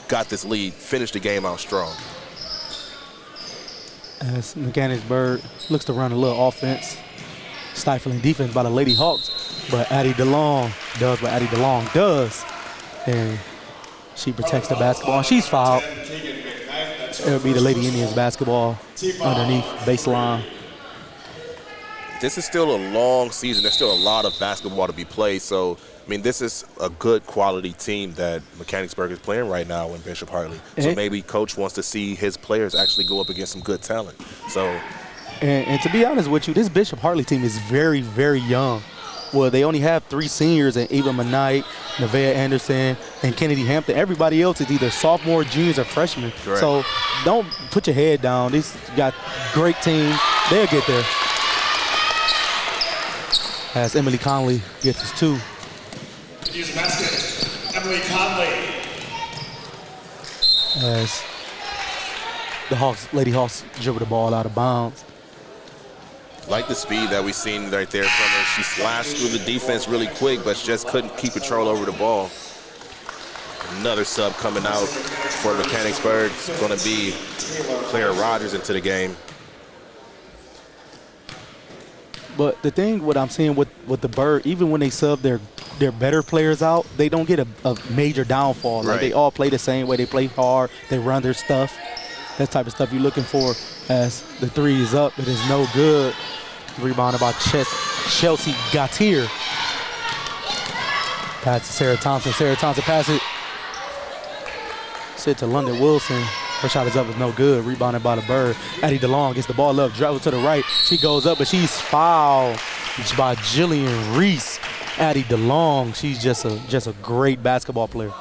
got this lead finish the game out strong. As Mechanicsburg looks to run a little offense, stifling defense by the Lady Hawks, but Addie DeLong does what Addie DeLong does, and she protects the basketball. And she's fouled. It'll be the Lady Indians basketball underneath baseline. This is still a long season. There's still a lot of basketball to be played. So, I mean, this is a good quality team that Mechanicsburg is playing right now in Bishop Hartley. So maybe Coach wants to see his players actually go up against some good talent. So, and to be honest with you, this Bishop Hartley team is very, very young. Well, they only have 3 seniors, and Eva Manite, Nevaeh Anderson, and Kennedy Hampton. Everybody else is either sophomore, juniors, or freshmen. Correct. So don't put your head down. This got great team. They'll get there. As Emily Conley gets his 2. Use basket, Emily Conley. As the Lady Hawks dribble the ball out of bounds. Like the speed that we've seen right there from her. She slashed through the defense really quick, but just couldn't keep control over the ball. Another sub coming out for Mechanicsburg. It's going to be Claire Rogers into the game. But the thing, what I'm seeing with the Bird, even when they sub their better players out, they don't get a major downfall. Like they all play the same way. They play hard. They run their stuff. That type of stuff you're looking for. As the 3 is up, it is no good. Rebounded by Chelsea Gautier. Pass to Sarah Thompson. Sarah Thompson pass it. Sit to London Wilson. Her shot is up, is no good. Rebounded by the Bird. Addie DeLong gets the ball up, dribble to the right. She goes up, but she's fouled by Jillian Reese. Addie DeLong, she's just a great basketball player.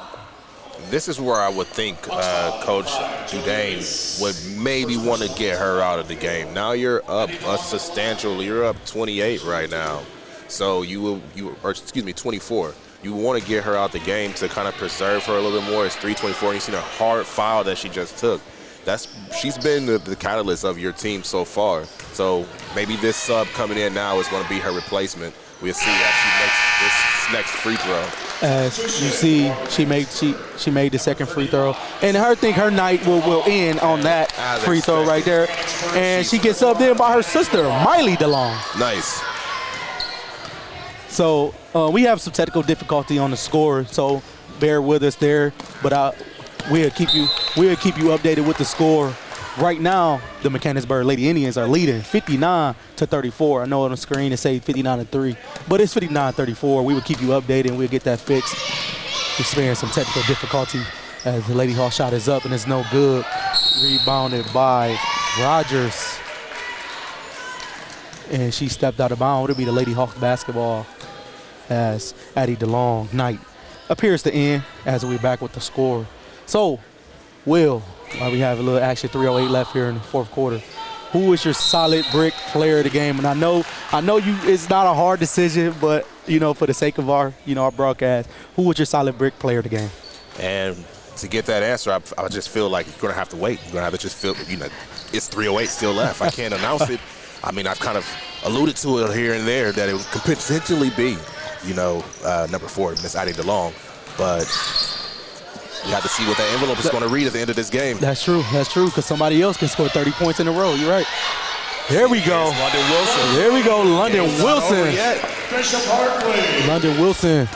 This is where I would think Coach Judain would maybe want to get her out of the game. Now you're up you're up 28 right now. So 24. You want to get her out the game to kind of preserve her a little bit more. It's 3:24. You've seen a hard foul that she just took. She's been the catalyst of your team so far. So maybe this sub coming in now is going to be her replacement. We'll see as she makes this next free throw. As you see, she made the second free throw, and her night will end on that free throw right there. And she gets subbed in by her sister, Miley DeLong. Nice. So we have some technical difficulty on the score, so bear with us there. But we'll keep you updated with the score. Right now, the Mechanicsburg Lady Indians are leading 59-34. I know on the screen it says 59-3, but it's 59-34. We will keep you updated and we'll get that fixed. Experience some technical difficulty as the Lady Hawk shot is up and it's no good. Rebounded by Rogers. And she stepped out of bounds. It'll be the Lady Hawks basketball as Addie DeLong night appears to end as we're back with the score. So, Will, while we have a little action, 3:08 left here in the fourth quarter, who is your solid brick player of the game? And I know it's not a hard decision, but for the sake of our broadcast, who was your solid brick player of the game? And to get that answer, I just feel like you're gonna have to wait. You're gonna have to just feel, it's 3:08 still left. I can't announce it. I mean, I've kind of alluded to it here and there that it could potentially be, number 4, Miss Addie DeLong, but you have to see what that envelope is going to read at the end of this game. That's true, because somebody else can score 30 points in a row. You're right. There we go. London Wilson. There we go, London Wilson. Bishop Hartley. London Wilson.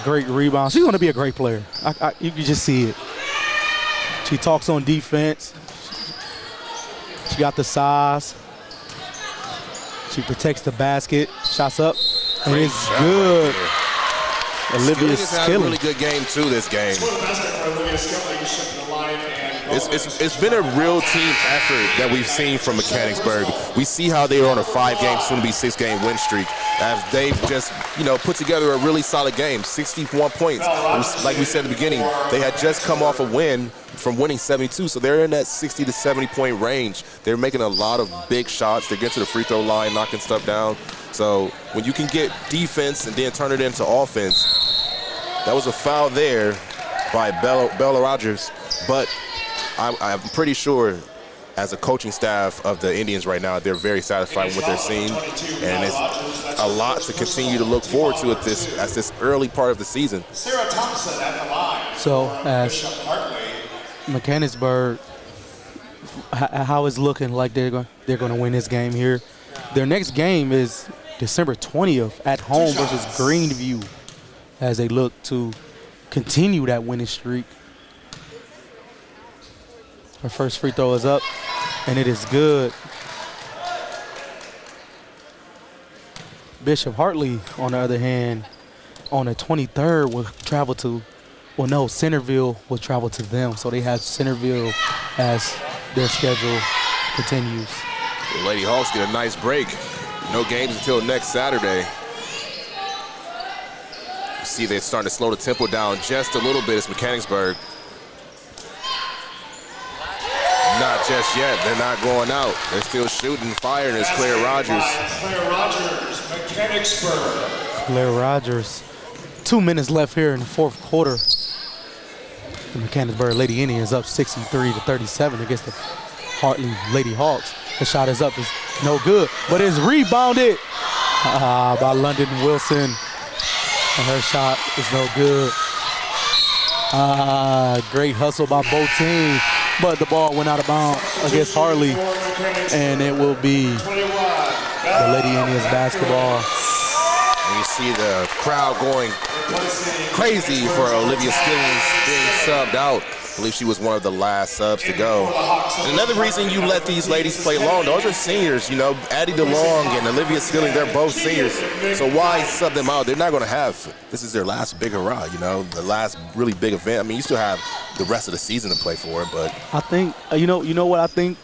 Great rebound. She's going to be a great player. You can just see it. She talks on defense. She got the size. She protects the basket. Shots up. And it's good. Olivia Skillings had a Skillings. really good game too this game. It's been a real team effort that we've seen from Mechanicsburg. We see how they are on a 5-game, soon-to-be 6-game win streak. As they've just, put together a really solid game, 61 points. Like we said at the beginning, they had just come off a win from winning 72, so they're in that 60 to 70-point range. They're making a lot of big shots. They get to the free throw line, knocking stuff down. So when you can get defense and then turn it into offense, that was a foul there by Bella Rogers, but I'm pretty sure as a coaching staff of the Indians right now, they're very satisfied with what they're seeing, and it's a lot to continue to look forward to at this early part of the season. Sarah Thompson at the line. So as Bishop Hartley. Mechanicsburg, how it's looking like they're going to win this game here. Their next game is December 20th at home versus Greenview, as they look to continue that winning streak. Her first free throw is up, and it is good. Bishop Hartley, on the other hand, on the 23rd will travel to, Centerville will travel to them. So they have Centerville as their schedule continues. The Lady Hawks get a nice break. No games until next Saturday. You see they're starting to slow the tempo down just a little bit. It's Mechanicsburg. Not just yet. They're not going out. They're still shooting fire, and it's Claire Rogers. Claire Rogers, Mechanicsburg. Claire Rogers. 2 minutes left here in the fourth quarter. The Mechanicsburg Lady Indians up 63-37 against the Hartley Lady Hawks. The shot is up. It's no good, but it's rebounded by London Wilson. And her shot is no good. Great hustle by both teams. But the ball went out of bounds against Hartley, and it will be the Lady Indians basketball. And you see the crowd going crazy for Olivia Skillings being subbed out. I believe she was one of the last subs to go. And another reason you let these ladies play long, those are seniors, Addie DeLong and Olivia Skillings, they're both seniors. So why sub them out? They're not going to have, this is their last big hurrah, the last really big event. I mean, you still have the rest of the season to play for, but. I think, you know what I think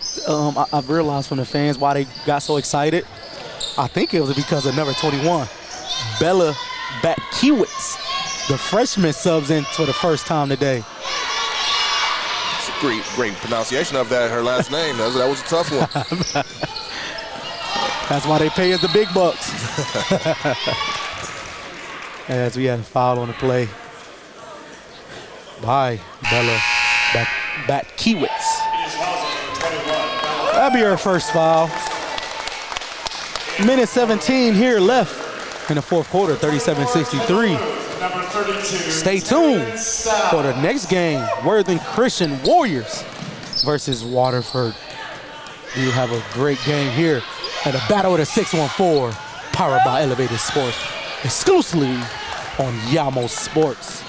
I've realized from the fans why they got so excited? I think it was because of number 21, Bella Batkiewicz. The freshman subs in for the first time today. Great pronunciation of that, her last name. That was a tough one. That's why they pay us the big bucks. As we had a foul on the play by Bella Batkiewicz. That'll be her first foul. Minute 17 here left in the fourth quarter, 37-63. Stay tuned for the next game, Worthing Christian Warriors versus Waterford. We will have a great game here at a battle of the 614, powered by Elevated Sports, exclusively on Yamo Sports.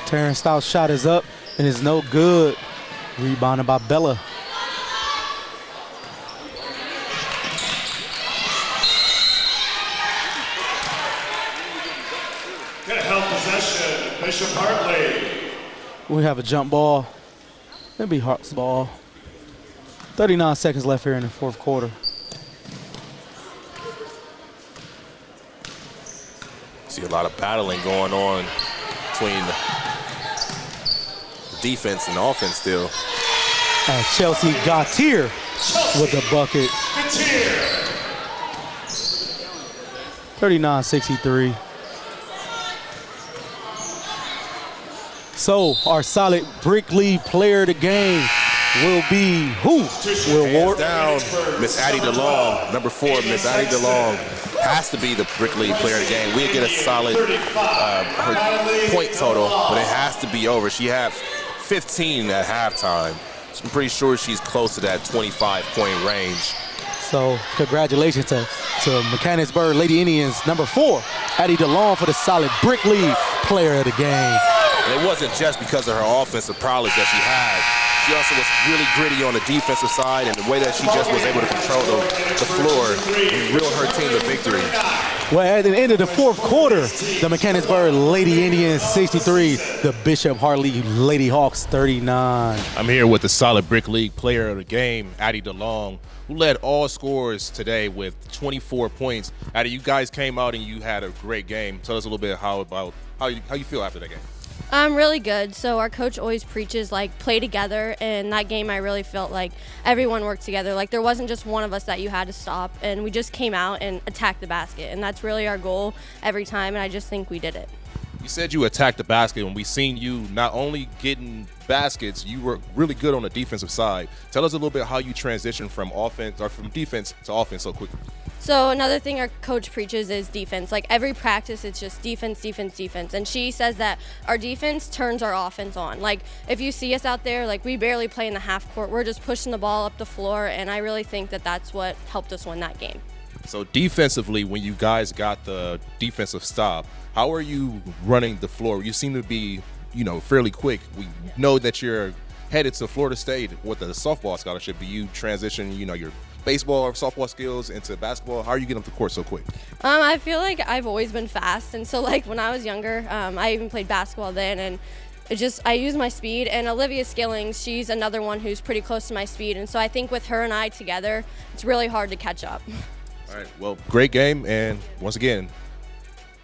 Terrence Stout's shot is up and is no good. Rebounded by Bella. Good help possession, Bishop Hartley. We have a jump ball. It'll be Hart's ball. 39 seconds left here in the fourth quarter. See a lot of battling going on between defense and offense still. Chelsea Gautier with the bucket. 39-63. So our solid brick league player of the game will be who? Will Ward? Down, Miss Addie DeLong, number 4, Miss Addie DeLong has to be the brick league player of the game. We get a solid her point total, but it has to be over. She had 15 at halftime. So I'm pretty sure she's close to that 25-point range. So congratulations to Mechanicsburg Lady Indians, number 4, Addie DeLong, for the solid Brick League player of the game. And it wasn't just because of her offensive prowess that she had. She also was really gritty on the defensive side, and the way that she just was able to control the floor and reel her team to victory. Well, at the end of the 4th quarter, the Mechanicsburg Lady Indians 63, the Bishop Hartley Lady Hawks 39. I'm here with the solid Brick League player of the game, Addie DeLong, who led all scorers today with 24 points. Addie, you guys came out and you had a great game. Tell us a little bit how you feel after that game. Really good. So our coach always preaches like play together, and that game I really felt like everyone worked together. Like there wasn't just one of us that you had to stop, and we just came out and attacked the basket, and that's really our goal every time, and I just think we did it. You said you attacked the basket, and we seen you not only getting baskets, you were really good on the defensive side. Tell us a little bit how you transitioned from defense to offense so quickly. So another thing our coach preaches is defense. Like every practice, it's just defense, defense, defense. And she says that our defense turns our offense on. Like if you see us out there, like we barely play in the half court. We're just pushing the ball up the floor, and I really think that that's what helped us win that game. So defensively, when you guys got the defensive stop, how are you running the floor? You seem to be, fairly quick. We know that you're headed to Florida State with a softball scholarship. Do you transition, your baseball or softball skills into basketball? How are you getting up the court so quick? I feel like I've always been fast, and so like when I was younger, I even played basketball then, and I use my speed. And Olivia Skillings, she's another one who's pretty close to my speed, and so I think with her and I together, it's really hard to catch up. All right, well, great game, and once again,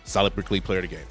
solid Brick League player of the game.